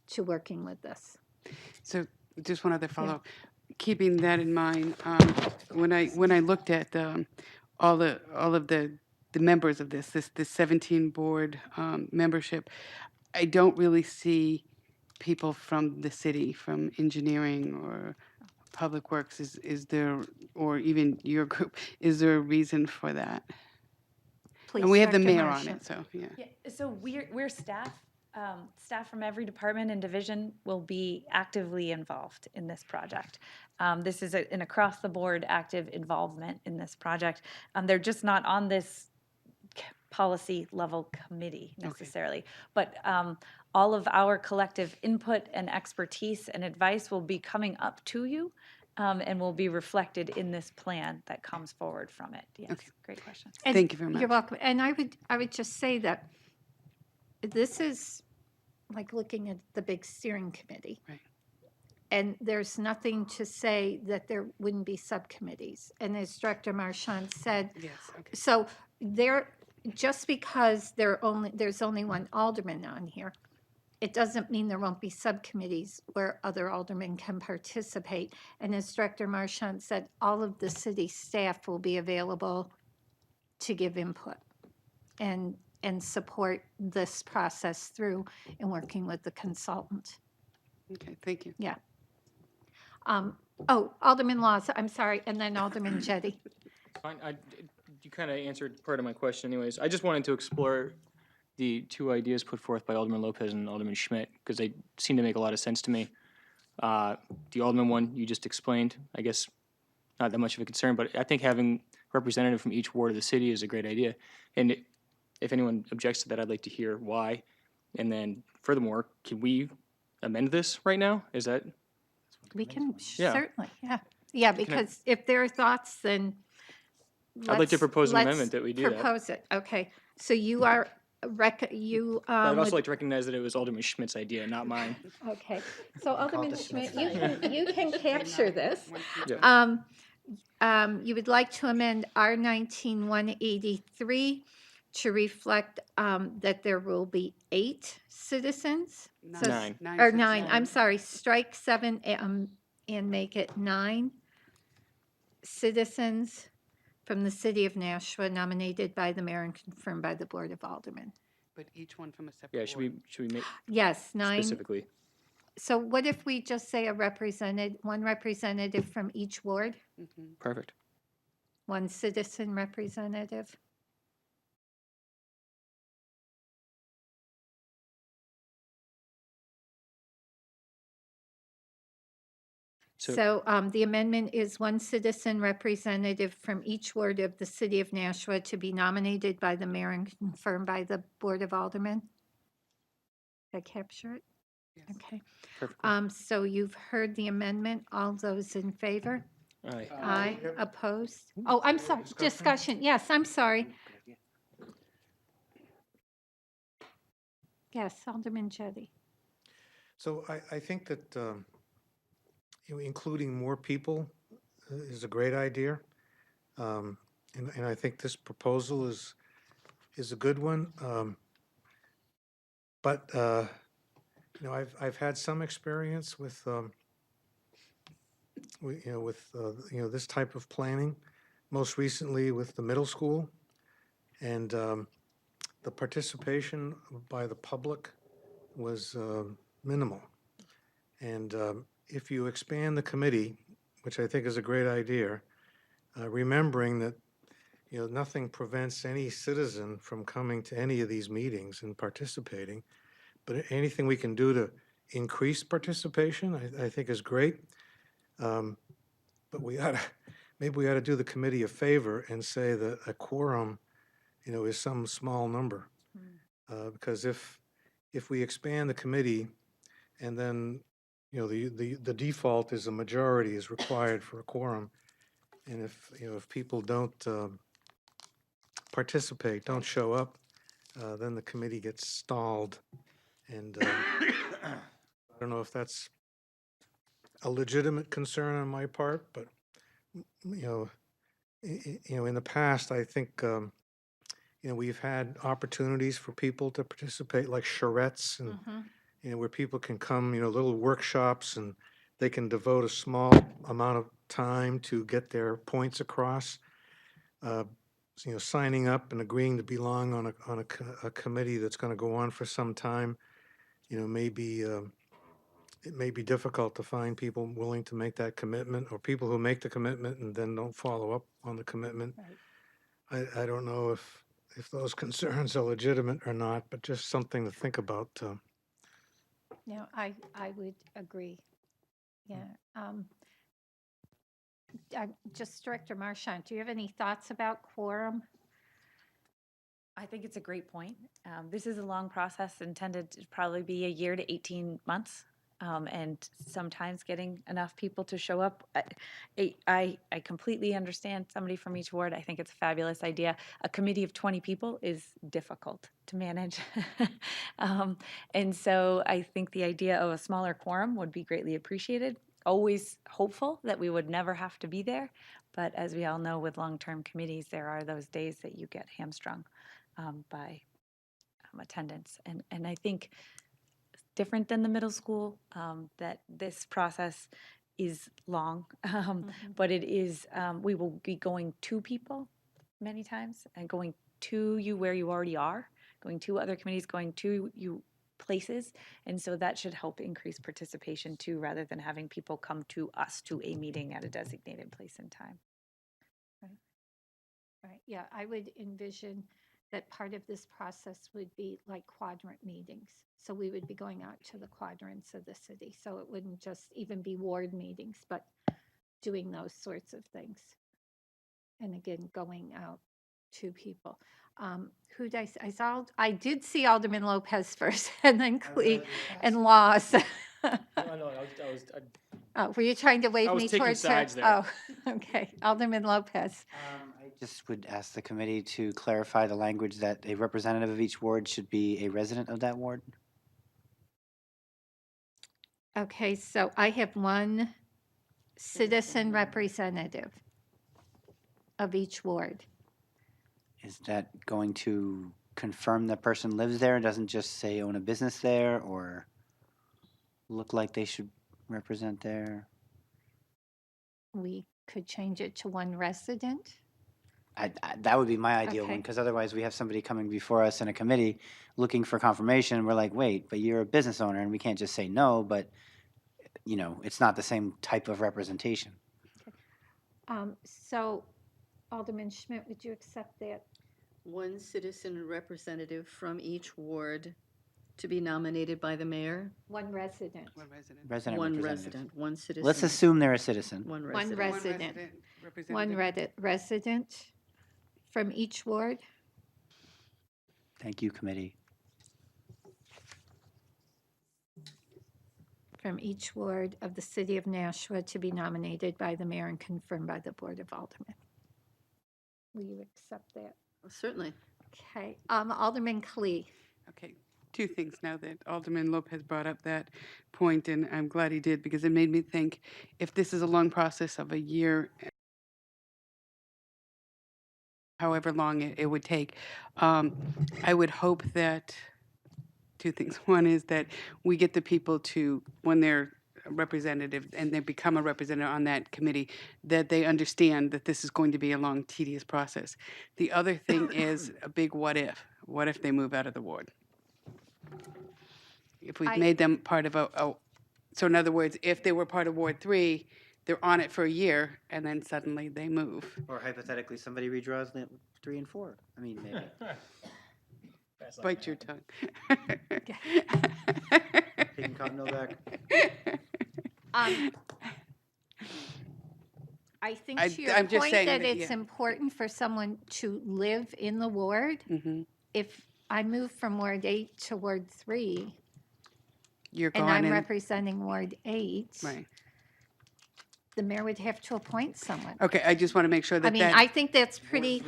to working with this? So just one other follow-up. Keeping that in mind, when I looked at all of the members of this 17 board membership, I don't really see people from the city, from engineering or public works. Is there, or even your group, is there a reason for that? Please, And we have the Dr. mayor on Marcia. it, so, yeah. Yeah, so we're staff. Staff from every department and division will be actively involved in this project. This is an across-the-board active involvement in this project. They're just not on this policy level committee necessarily, but all of our collective input and expertise and advice will be coming up to you and will be reflected in this plan that comes forward from it. Yes, great question. And Thank you very You're much. welcome. And I would just say that this is like looking at the big steering committee. Right. And there's nothing to say that there wouldn't be subcommittees. And as Director Marchand said, Yes, okay. so just because there's only one alderman on here, it doesn't mean there won't be subcommittees where other aldermen can participate. And as Director Marchand said, all of the city staff will be available to give input and support this process through in working with the consultant. Okay, thank you. Yeah. Alderman Laws, I'm sorry, and then Alderman Jettie. Fine, you kind of answered part of my question anyways. I just wanted to explore the two ideas put forth by Alderman Lopez and Alderman Schmidt, because they seem to make a lot of sense to me. The Alderman one you just explained, I guess not that much of a concern, but I think having representative from each ward of the city is a great idea. And if anyone objects to that, I'd like to hear why. And then furthermore, can we amend this right now? Is that? We can Yeah. certainly, yeah. Yeah, because if there are thoughts, then I'd like to let's- propose an let's amendment that we do that. Propose it, okay. So you are, But I'd also would- like to recognize that it was Alderman Schmidt's idea, not mine. okay. So Alderman the Schmidt, Schmitz you can capture this. Yeah. You would like to amend R 19-183 to reflect that there will be 8 citizens? So s- Nine. Or citizens. 9, I'm sorry, strike 7 and make it 9 citizens from the city of Nashua nominated by the mayor and confirmed by the Board of Aldermen. But each one from a separate Yeah, board. should we make Yes, 9. specifically? So what if we just say one representative from each ward? Mhm. Perfect. 1 citizen representative? So the amendment is 1 citizen representative from each ward of the city of Nashua to be nominated by the mayor and confirmed by the Board of Aldermen? Did I capture it? Yes. Okay. Perfect. So you've heard the amendment. All those in favor? Aye. Aye. Opposed? Oh, I'm sorry. Discussion. Yes, I'm sorry. Yes, Alderman Jettie. So I think that including more people is a great idea. And I think this proposal is a good one. But I've had some experience with this type of planning, most recently with the middle school, and the participation by the public was minimal. And if you expand the committee, which I think is a great idea, remembering that nothing prevents any citizen from coming to any of these meetings and participating, but anything we can do to increase participation, I think is great. But maybe we ought to do the committee a favor and say that a quorum, is some small number. Because if we expand the committee and then, the default is a majority is required for a quorum, and if people don't participate, don't show up, then the committee gets stalled. And I don't know if that's a legitimate concern on my part, but in the past, I think we've had opportunities for people to participate, like charrettes, and where people can come, little workshops, and they can devote a small amount of time to get their points across. Signing up and agreeing to belong on a committee that's going to go on for some time, it may be difficult to find people willing to make that commitment, or people who make the commitment and then don't follow up on the commitment. I don't know if those concerns are legitimate or not, but just something to think about. No, I would agree. Yeah. Just Director Marchant, do you have any thoughts about quorum? I think it's a great point. This is a long process intended to probably be a year to 18 months. And sometimes getting enough people to show up. I completely understand somebody from each ward. I think it's a fabulous idea. A committee of 20 people is difficult to manage. And so I think the idea of a smaller quorum would be greatly appreciated. Always hopeful that we would never have to be there. But as we all know, with long-term committees, there are those days that you get hamstrung by attendance. And I think different than the middle school, that this process is long, but it is, we will be going to people many times and going to you where you already are, going to other committees, going to you places. And so that should help increase participation too, rather than having people come to us to a meeting at a designated place and time. Right, yeah, I would envision that part of this process would be like quadrant meetings. So we would be going out to the quadrants of the city. So it wouldn't just even be ward meetings, but doing those sorts of things. And again, going out to people. Who did I did see Alderman Lopez first, and then Clee and Laws. No, I Oh, were you trying to wave was me taking towards her? sides there. Oh, okay. Alderman Lopez. I just would ask the committee to clarify the language that a representative of each ward should be a resident of that ward. Okay, so I have one citizen representative of each ward. Is that going to confirm the person lives there and doesn't just say own a business there or look like they should represent there? We could change it to one resident. That would be my ideal one, Okay. because otherwise we have somebody coming before us in a committee looking for confirmation, and we're like, wait, but you're a business owner, and we can't just say no, but, you know, it's not the same type of representation. So Alderman Schmidt, would you accept that? One citizen representative from each ward to be nominated by the mayor. One resident. One resident. Resident One representative. resident, one citizen. Let's assume they're a citizen. One One resident. resident. One representative. resident from each ward. Thank you, committee. From each ward of the city of Nashua to be nominated by the mayor and confirmed by the Board of Aldermen. Will you accept that? Certainly. Okay, Alderman Klee. Okay, two things now that Alderman Lopez brought up that point, and I'm glad he did, because it made me think, if this is a long process of a year, however long it would take, I would hope that, two things. One is that we get the people to, when they're a representative and they become a representative on that committee, that they understand that this is going to be a long, tedious process. The other thing is a big what if. What if they move out of the ward? If we've I- made them part of so in other words, if they were part of Ward 3, they're on it for a year, and then suddenly they move. Or hypothetically, somebody redraws 3 and 4. I mean, maybe. Bite your tongue. Taking Continental back. I think I- to your I'm just point saying that that, it's yeah. important for someone to live in the ward. Mhm. If I move from Ward 8 to Ward 3, You're and gone I'm and, representing Ward 8, right. the mayor would have to appoint someone. Okay, I just want to make sure I that mean, I think that's pretty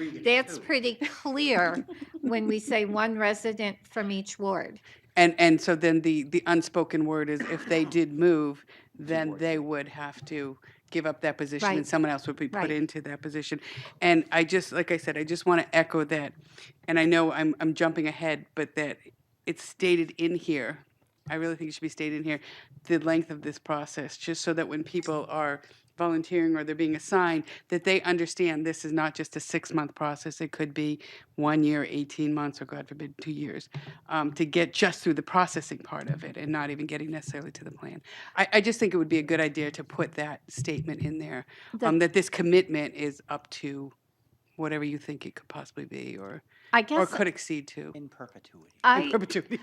clear when we say one resident from each ward. and so then the unspoken word is if they did move, then they would have to give up that position and Right. someone else would be put Right. into that position. And I just, like I said, I just want to echo that. And I know I'm jumping ahead, but that it's stated in here. I really think it should be stated in here, the length of this process, just so that when people are volunteering or they're being assigned, that they understand this is not just a 6-month process. It could be 1 year, 18 months, or God forbid, 2 years, to get just through the processing part of it and not even getting necessarily to the plan. I just think it would be a good idea to put that statement in there, that this commitment is up to whatever you think it could possibly be or I guess could exceed to. In perpetuity. I, Perpetuity.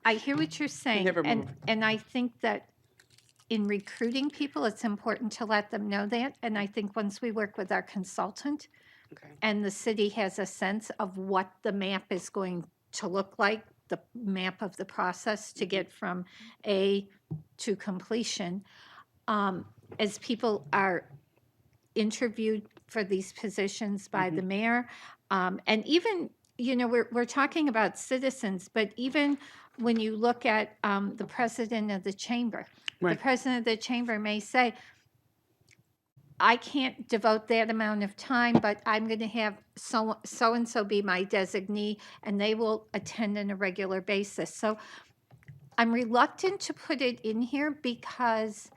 I hear what you're saying. never move. And I think that in recruiting people, it's important to let them know that. And I think once we work with our consultant Okay. and the city has a sense of what the map is going to look like, the map of the process to get from A to completion, as people are interviewed for these positions by the mayor, and even, you know, we're talking about citizens, but even when you look at the president of the chamber, the Right. president of the chamber may say, I can't devote that amount of time, but I'm going to have so-and-so be my designee, and they will attend on a regular basis. So I'm reluctant to put it in here because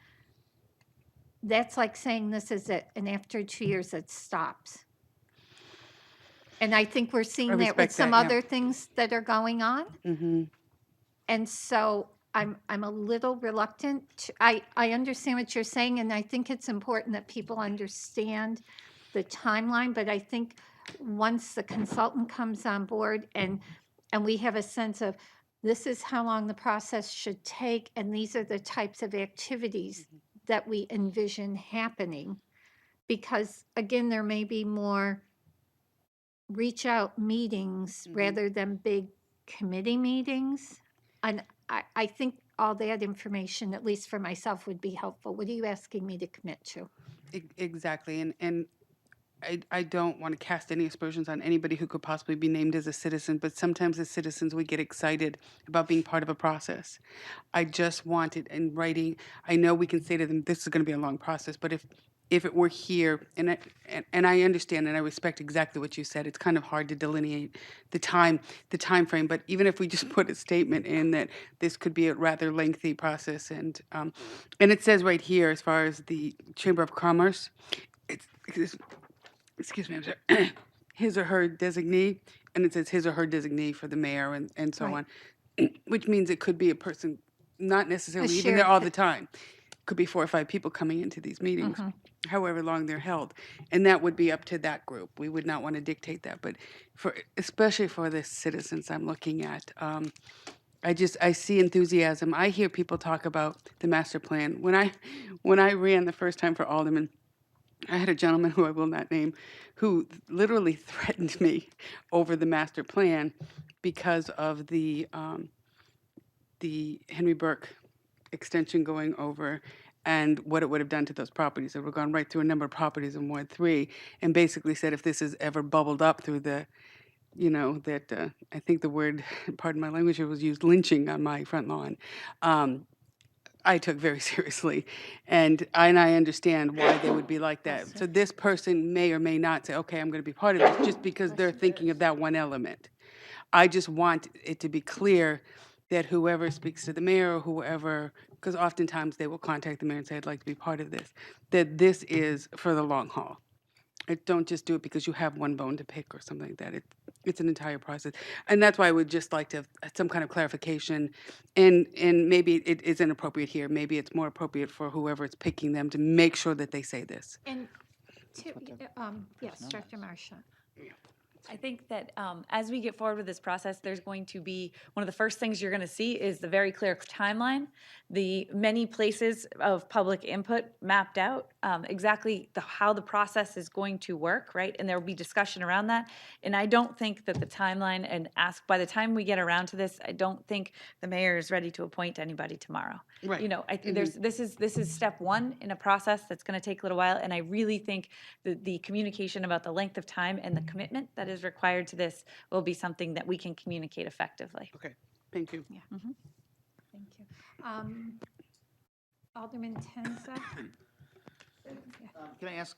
that's like saying this is it, and after 2 years, it stops. And I think we're seeing that with respect some that, yeah. other things that are going on. Mm-hmm. And so I'm a little reluctant. I understand what you're saying, and I think it's important that people understand the timeline, but I think once the consultant comes on board and we have a sense of this is how long the process should take, and these are the types of activities that we envision happening, because again, there may be more reach out meetings rather than big committee meetings. And I think all that information, at least for myself, would be helpful. What are you asking me to commit to? Exactly, and I don't want to cast any aspersions on anybody who could possibly be named as a citizen, but sometimes as citizens, we get excited about being part of a process. I just want it in writing. I know we can say to them, this is going to be a long process, but if it were here, and I understand and I respect exactly what you said, it's kind of hard to delineate the time frame. But even if we just put a statement in that this could be a rather lengthy process, and it says right here, as far as the Chamber of Commerce, it's excuse me, I'm sorry, his or her designee, and it says his or her designee for the mayor and so Right. on, which means it could be a person, not necessarily even shared there all po- the time. Could be 4 or 5 people coming into these meetings, Mm-hmm. however long they're held. And that would be up to that group. We would not want to dictate that. But especially for the citizens I'm looking at, I see enthusiasm. I hear people talk about the master plan. When I ran the first time for alderman, I had a gentleman who I will not name, who literally threatened me over the master plan because of the Henry Burke extension going over and what it would have done to those properties. It would have gone right through a number of properties in Ward 3 and basically said if this is ever bubbled up through the, that I think the word, pardon my language, was used lynching on my front lawn. I took very seriously, and I understand why they would be like that. So this person may or may not say, okay, I'm going to be part of this, just because they're thinking of that one element. I just want it to be clear that whoever speaks to the mayor or whoever, because oftentimes they will contact the mayor and say, I'd like to be part of this, that this is for the long haul. Don't just do it because you have one bone to pick or something like that. It's an entire process. And that's why I would just like to have some kind of clarification. And maybe it isn't appropriate here. Maybe it's more appropriate for whoever is picking them to make sure that they say this. And yes, Director Marcia. I think that as we get forward with this process, there's going to be, one of the first things you're going to see is the very clear timeline, the many places of public input mapped out, exactly how the process is going to work, right? And there will be discussion around that. And I don't think that the timeline by the time we get around to this, I don't think the mayor is ready to appoint anybody tomorrow. Right. You know, this is step one in a process that's going to take a little while. And I really think that the communication about the length of time and the commitment that is required to this will be something that we can communicate effectively. Okay, thank you. Thank you. Alderman Tenza? Can I ask,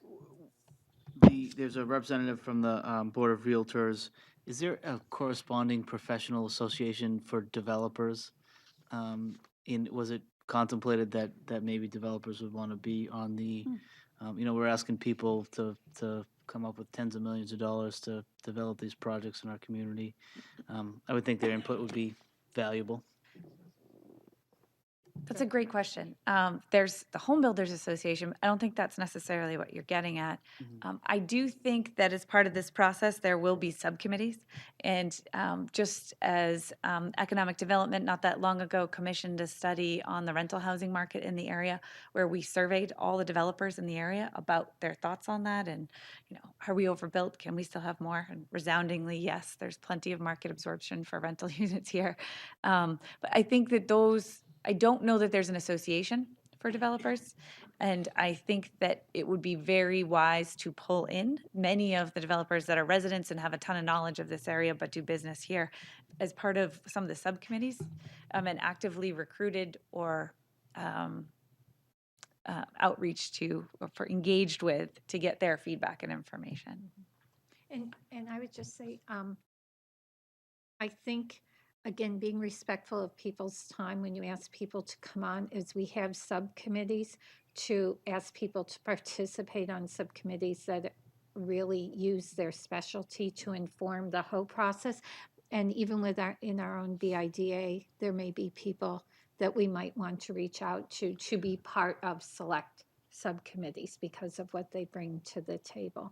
there's a representative from the Board of Realtors. Is there a corresponding professional association for developers? Was it contemplated that maybe developers would want to be on the, we're asking people to come up with tens of millions of dollars to develop these projects in our community. I would think their input would be valuable. That's a great question. There's the Home Builders Association. I don't think that's necessarily what you're getting at. I do think that as part of this process, there will be subcommittees. And just as economic development, not that long ago, commissioned a study on the rental housing market in the area where we surveyed all the developers in the area about their thoughts on that. And, are we overbuilt? Can we still have more? And resoundingly, yes, there's plenty of market absorption for rental units here. But I think that I don't know that there's an association for developers. And I think that it would be very wise to pull in many of the developers that are residents and have a ton of knowledge of this area but do business here as part of some of the subcommittees and actively recruited or outreach for engaged with to get their feedback and information. And I would just say, I think, again, being respectful of people's time when you ask people to come on, is we have subcommittees to ask people to participate on subcommittees that really use their specialty to inform the whole process. And even in our own BIDA, there may be people that we might want to reach out to be part of select subcommittees because of what they bring to the table.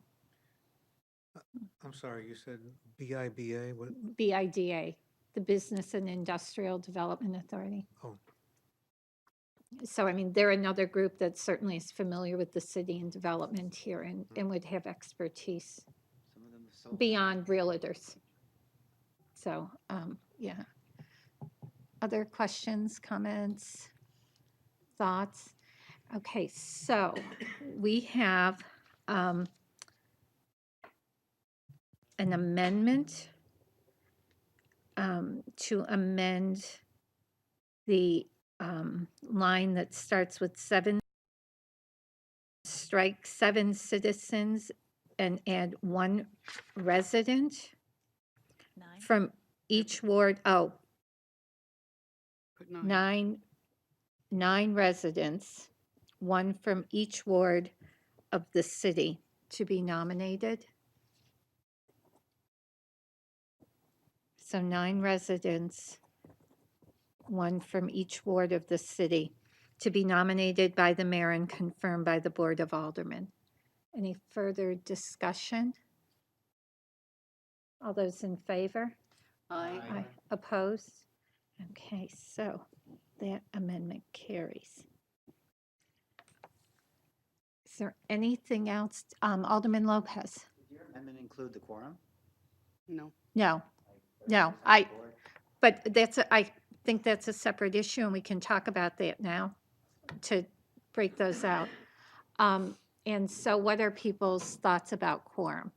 I'm sorry, you said BIBA? What? BIDA, the Business and Industrial Development Authority. Oh, So, I mean, they're another group that certainly is familiar with the city and development here and would have expertise beyond realtors. So, yeah. other questions, comments, thoughts? Okay, so we have an amendment to amend the line that starts with 7, strike 7 citizens and add 1 resident from each ward. Oh, Put nine. 9 residents, 1 from each ward of the city to be nominated. So 9 residents, 1 from each ward of the city to be nominated by the mayor and confirmed by the Board of Aldermen. Any further discussion? All those in favor? Aye. Opposed? Okay, so that amendment carries. Is there anything else? Alderman Lopez? Did your amendment include the quorum? No. No, but I think that's a separate issue, and we can talk about that now to break those out. And so what are people's thoughts about quorum?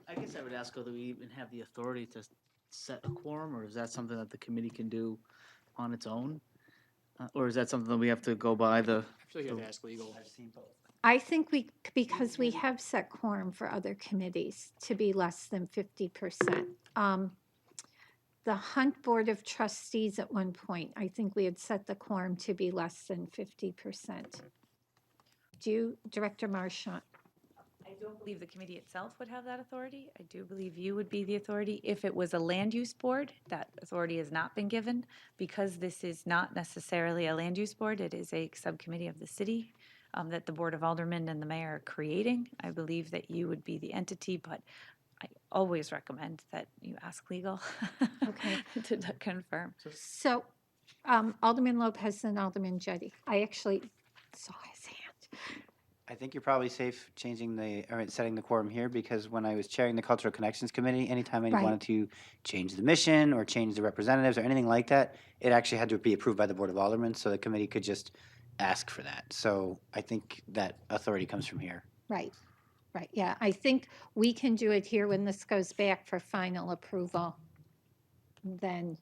I guess I would ask whether we even have the authority to set a quorum, or is that something that the committee can do on its own? Or is that something that we have to go by the, I feel like you have to ask legal. I've seen both. I think because we have set quorum for other committees to be less than 50%. The Hunt Board of Trustees at one point, I think we had set the quorum to be less than 50%. Do you, Director Marchant? I don't believe the committee itself would have that authority. I do believe you would be the authority. If it was a land use board, that authority has not been given. Because this is not necessarily a land use board, it is a subcommittee of the city that the Board of Aldermen and the mayor are creating. I believe that you would be the entity, but I always recommend that you ask legal Okay. to confirm. So Alderman Lopez and Alderman Jettie, I actually saw his hand. I think you're probably safe setting the quorum here, because when I was chairing the Cultural Connections Committee, anytime I Right. wanted to change the mission or change the representatives or anything like that, it actually had to be approved by the Board of Aldermen, so the committee could just ask for that. So I think that authority comes from here. Right, yeah. I think we can do it here when this goes back for final approval. Then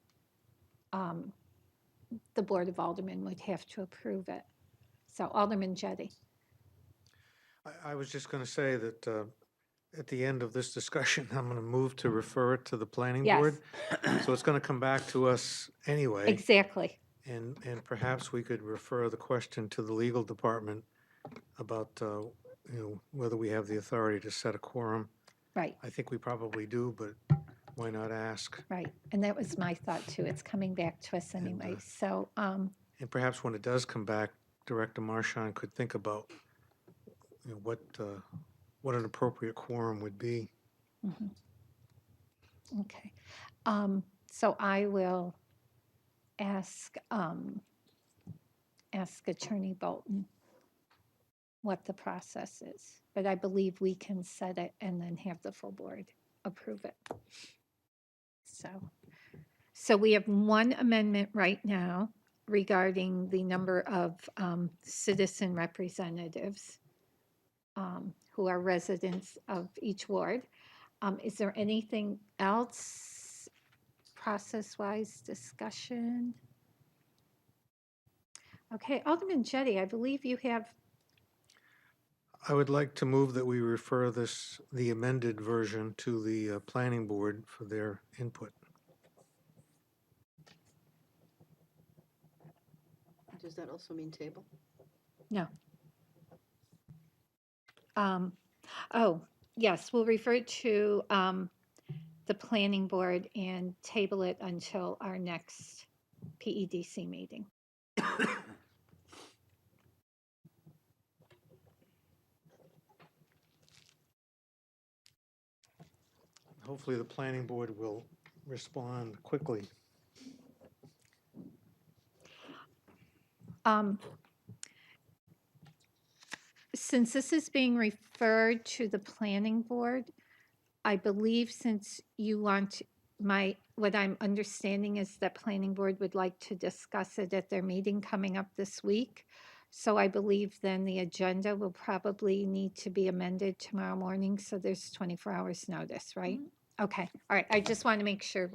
the Board of Aldermen would have to approve it. So Alderman Jettie. I was just going to say that at the end of this discussion, I'm going to move to refer it to the planning Yes. board. So it's going to come back to us anyway. Exactly. And perhaps we could refer the question to the legal department about, whether we have the authority to set a quorum. Right, I think we probably do, but why not ask? right. And that was my thought too. It's coming back to us anyway. So, And perhaps when it does come back, Director Marchand could think about what an appropriate quorum would be. okay. So I will ask Attorney Bolton what the process is. But I believe we can set it and then have the full board approve it. So we have one amendment right now regarding the number of citizen representatives who are residents of each ward. Is there anything else process-wise discussion? Okay, Alderman Jettie, I believe you have, I would like to move that we refer the amended version, to the planning board for their input. Does that also mean table? no. Oh, yes, we'll refer to the planning board and table it until our next PEDC meeting. Hopefully, the planning board will respond quickly. Since this is being referred to the planning board, I believe since you want what I'm understanding is that planning board would like to discuss it at their meeting coming up this week. So I believe then the agenda will probably need to be amended tomorrow morning, so there's 24 hours notice, right? Okay, all right, I just want to make sure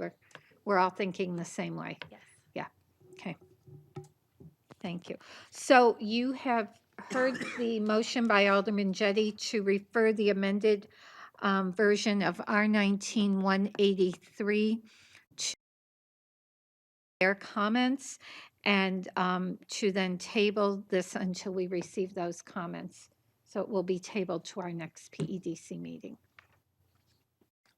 we're all thinking the same way. Yes. Yeah, okay. Thank you. So you have heard the motion by Alderman Jettie to refer the amended version of R19-183 to their comments and to then table this until we receive those comments. So it will be tabled to our next PEDC meeting.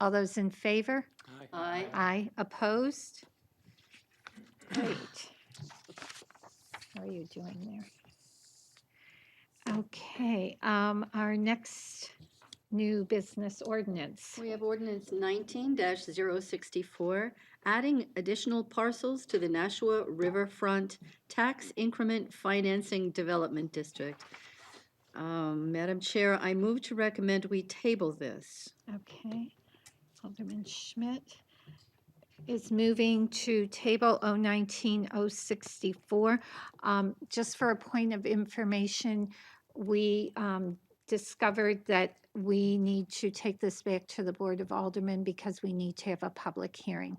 All those in favor? Aye. Aye. Opposed? Great. How are you doing there? Okay, our next new business ordinance. We have ordinance 19-064, adding additional parcels to the Nashua Riverfront Tax Increment Financing Development District. Madam Chair, I move to recommend we table this. Okay. Alderman Schmidt is moving to table 019-064. Just for a point of information, we discovered that we need to take this back to the Board of Aldermen because we need to have a public hearing.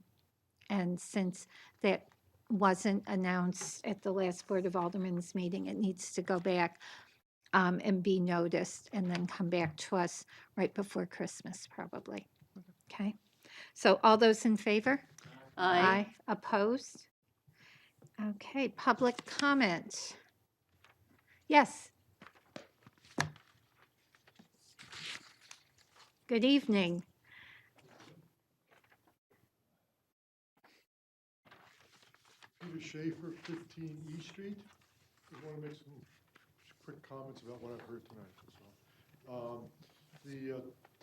And since that wasn't announced at the last Board of Aldermen's meeting, it needs to go back and be noticed and then come back to us right before Christmas, probably. Okay? So all those in favor? Aye. Opposed? Okay, public comment. Yes. Good evening. Peter Schaefer, 15 E Street. Just want to make some quick comments about what I've heard tonight. That's all. The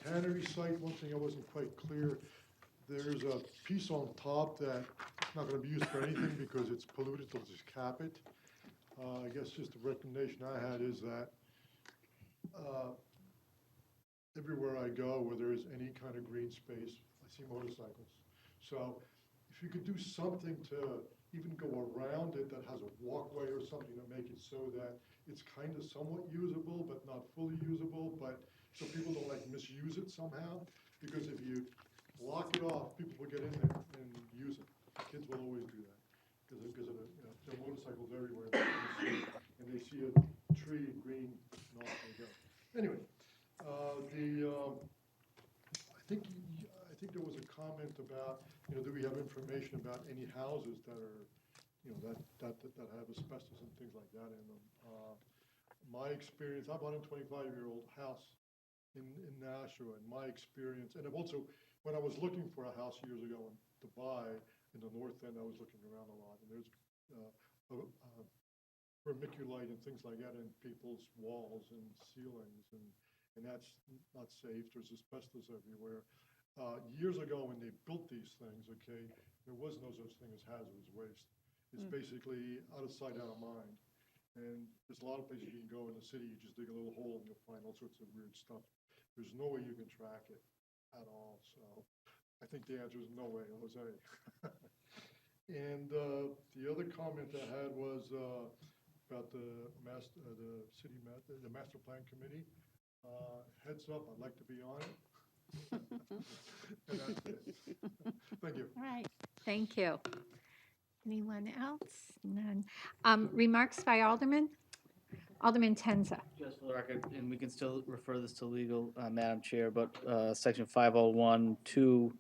tannery site, one thing I wasn't quite clear, there's a piece on top that's not going to be used for anything because it's polluted, they'll just cap it. I guess just the recommendation I had is that everywhere I go where there is any kind of green space, I see motorcycles. So if you could do something to even go around it that has a walkway or something to make it so that it's kind of somewhat usable, but not fully usable, but so people don't like misuse it somehow. Because if you block it off, people will get in there and use it. Kids will always do that because of the, there are motorcycles everywhere and they see a tree green and off they go. Anyway, I think there was a comment about, do we have information about any houses that are, that have asbestos and things like that in them. My experience, I bought a 25-year-old house in Nashua, and my experience, and I've also, when I was looking for a house years ago to buy in the north end, I was looking around a lot, and there's vermiculite and things like that in people's walls and ceilings, and that's not safe. There's asbestos everywhere. Years ago, when they built these things, okay, there was no such thing as hazardous waste. It's basically out of sight, out of mind. And there's a lot of places you can go in the city, you just dig a little hole and you'll find all sorts of weird stuff. There's no way you can track it at all. So I think the answer is no way, Jose. And the other comment I had was about the master plan committee. Heads up, I'd like to be on it. And that's it. Thank you. All right, thank you. Anyone else? None. Remarks by Alderman? Alderman Tenza. Just for the record, and we can still refer this to legal, Madam Chair, but Section 501(2)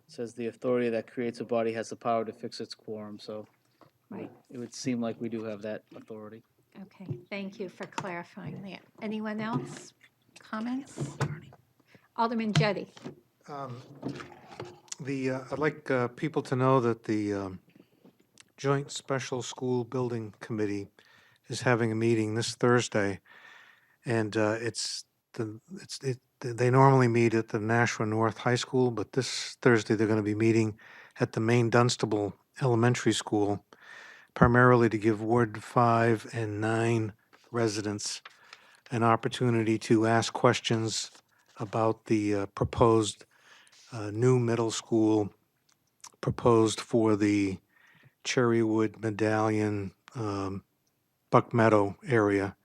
says the authority that creates a body has the power to fix its quorum, so Right. it would seem like we do have that authority. Okay, thank you for clarifying that. Anyone else? Comments? Alderman Jettie. I'd like people to know that the Joint Special School Building Committee is having a meeting this Thursday, and they normally meet at the Nashua North High School, but this Thursday they're going to be meeting at the main Dunstable Elementary School, primarily to give Ward 5 and 9 residents an opportunity to ask questions about the proposed new middle school proposed for the Cherrywood, Medallion, Buck Meadow area.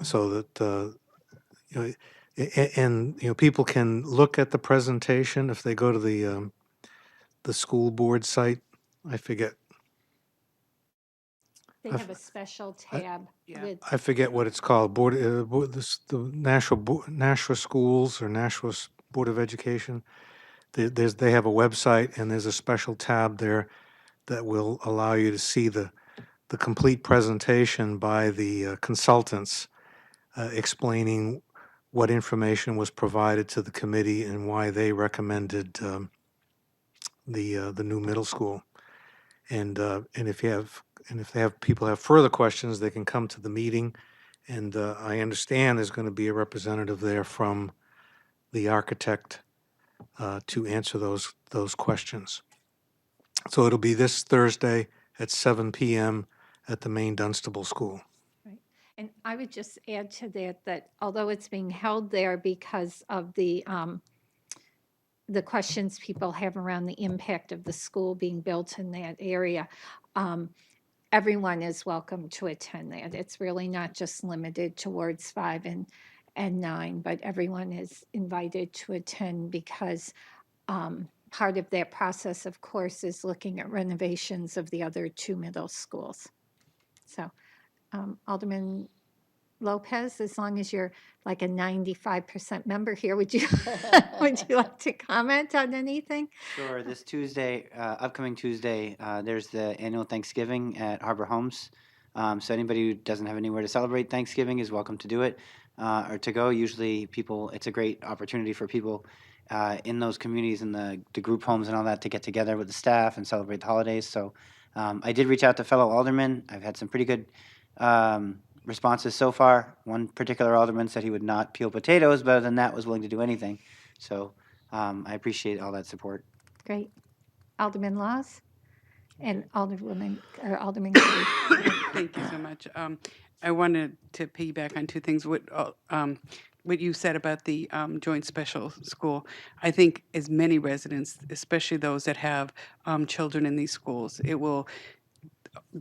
So that, you know, and, you know, people can look at the presentation if they go to the school board site. I forget, They I've- have a special I- tab Yeah. with, I forget what it's called, the Nashua Schools or Board of Education. They have a website and there's a special tab there that will allow you to see the complete presentation by the consultants explaining what information was provided to the committee and why they recommended the new middle school. And if people have further questions, they can come to the meeting. And I understand there's going to be a representative there from the architect to answer those questions. So it'll be this Thursday at 7 p.m. at the main Dunstable School. right. And I would just add to that, that although it's being held there because of the questions people have around the impact of the school being built in that area, everyone is welcome to attend that. It's really not just limited to wards 5 and 9, but everyone is invited to attend because part of that process, of course, is looking at renovations of the other 2 middle schools. So Alderman Lopez, as long as you're like a 95% member here, would you like to comment on anything? Sure. This Tuesday, upcoming Tuesday, there's the annual Thanksgiving at Harbor Homes. So anybody who doesn't have anywhere to celebrate Thanksgiving is welcome to do it or to go. Usually it's a great opportunity for people in those communities and the group homes and all that to get together with the staff and celebrate the holidays. So I did reach out to fellow aldermen. I've had some pretty good responses so far. One particular alderman said he would not peel potatoes, but other than that was willing to do anything. So I appreciate all that support. Great. Alderman Laws and Alderman Cody. Thank you so much. I wanted to piggyback on two things. What you said about the joint special school. I think as many residents, especially those that have children in these schools,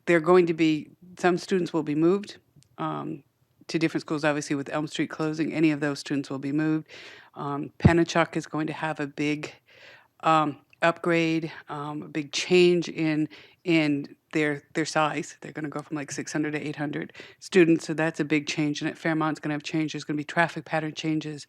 they're going to be, some students will be moved to different schools, obviously with Elm Street closing, any of those students will be moved. Pennachuck is going to have a big upgrade, a big change in their size. They're going to go from like 600 to 800 students, so that's a big change. And at Fairmont's going to have change. There's going to be traffic pattern changes.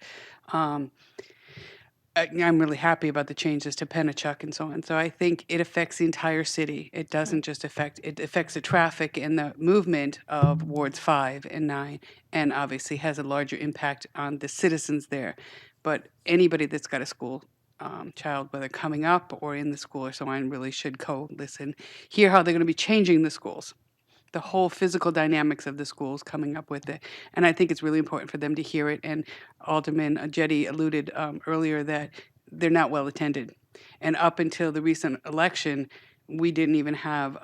I'm really happy about the changes to Pennachuck and so on. So I think it affects the entire city. It doesn't just it affects the traffic and the movement of wards 5 and 9, and obviously has a larger impact on the citizens there. But anybody that's got a school child, whether coming up or in the school or so on, really should listen, hear how they're going to be changing the schools, the whole physical dynamics of the schools coming up with it. And I think it's really important for them to hear it. And Alderman Jetty alluded earlier that they're not well attended. And up until the recent election, we didn't even have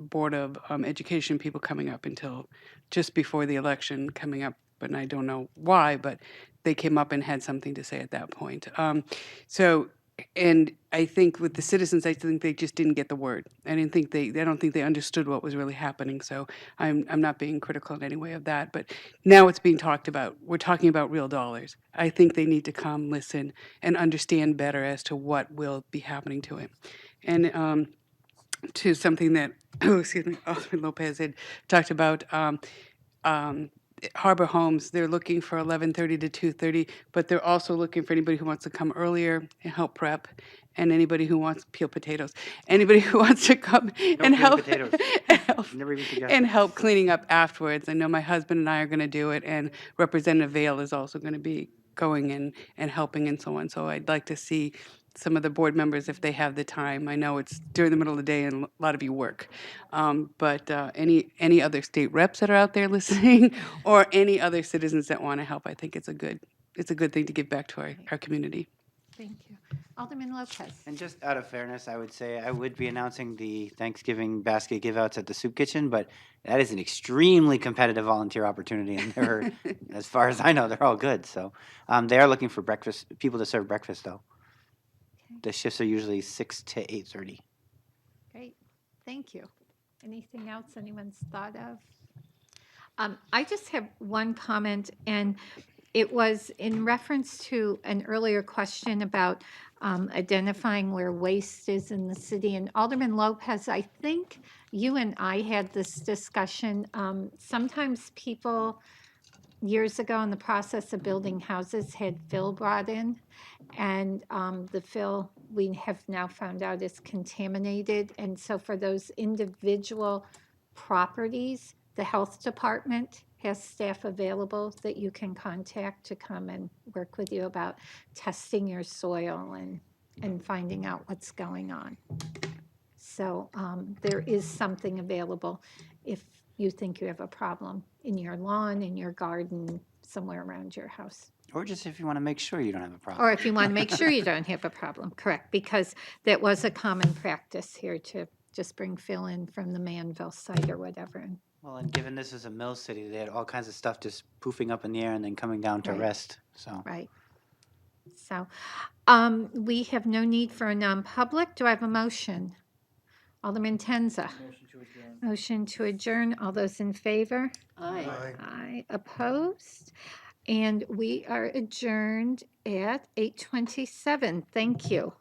Board of Education people coming up until just before the election coming up. And I don't know why, but they came up and had something to say at that point. And I think with the citizens, I think they just didn't get the word. I don't think they understood what was really happening. So I'm not being critical in any way of that. But now it's being talked about. We're talking about real dollars. I think they need to come, listen, and understand better as to what will be happening to it. And to something that, excuse me, Alderman Lopez had talked about. Harbor Homes, they're looking for 11:30 to 2:30, but they're also looking for anybody who wants to come earlier and help prep, and anybody who wants peel potatoes, anybody who wants to come and peel help, potatoes. and help, Never even suggested. and help cleaning up afterwards. I know my husband and I are going to do it, and Representative Vale is also going to be going in and helping and so on. So I'd like to see some of the board members if they have the time. I know it's during the middle of the day and a lot of you work. But any other state reps that are out there listening or any other citizens that want to help, I think it's a good thing to give back to our community. Thank you. Alderman Lopez. And just out of fairness, I would say I would be announcing the Thanksgiving basket give outs at the soup kitchen, but that is an extremely competitive volunteer opportunity. And they're, as far as I know, they're all good. So they are looking for people to serve breakfast, though. the shifts are usually 6 to 8:30. Great, thank you. Anything else anyone's thought of? I just have one comment, and it was in reference to an earlier question about identifying where waste is in the city. And Alderman Lopez, I think you and I had this discussion. Sometimes people, years ago in the process of building houses, had fill brought in, and the fill we have now found out is contaminated. And so for those individual properties, the health department has staff available that you can contact to come and work with you about testing your soil and finding out what's going on. So there is something available if you think you have a problem in your lawn, in your garden, somewhere around your house. Or just if you want to make sure you don't have a problem. Or if you want to make sure you don't have a problem, correct, because that was a common practice here to just bring fill in from the Manville site or whatever. Well, and given this is a mill city, they had all kinds of stuff just poofing up in the air and then coming down to Right. rest, so. Right. So we have no need for a non-public. Do I have a motion? Alderman Tenza. Motion to adjourn. Motion to adjourn. All those in favor? Aye. Aye. Opposed? And we are adjourned at 8:27. Thank you.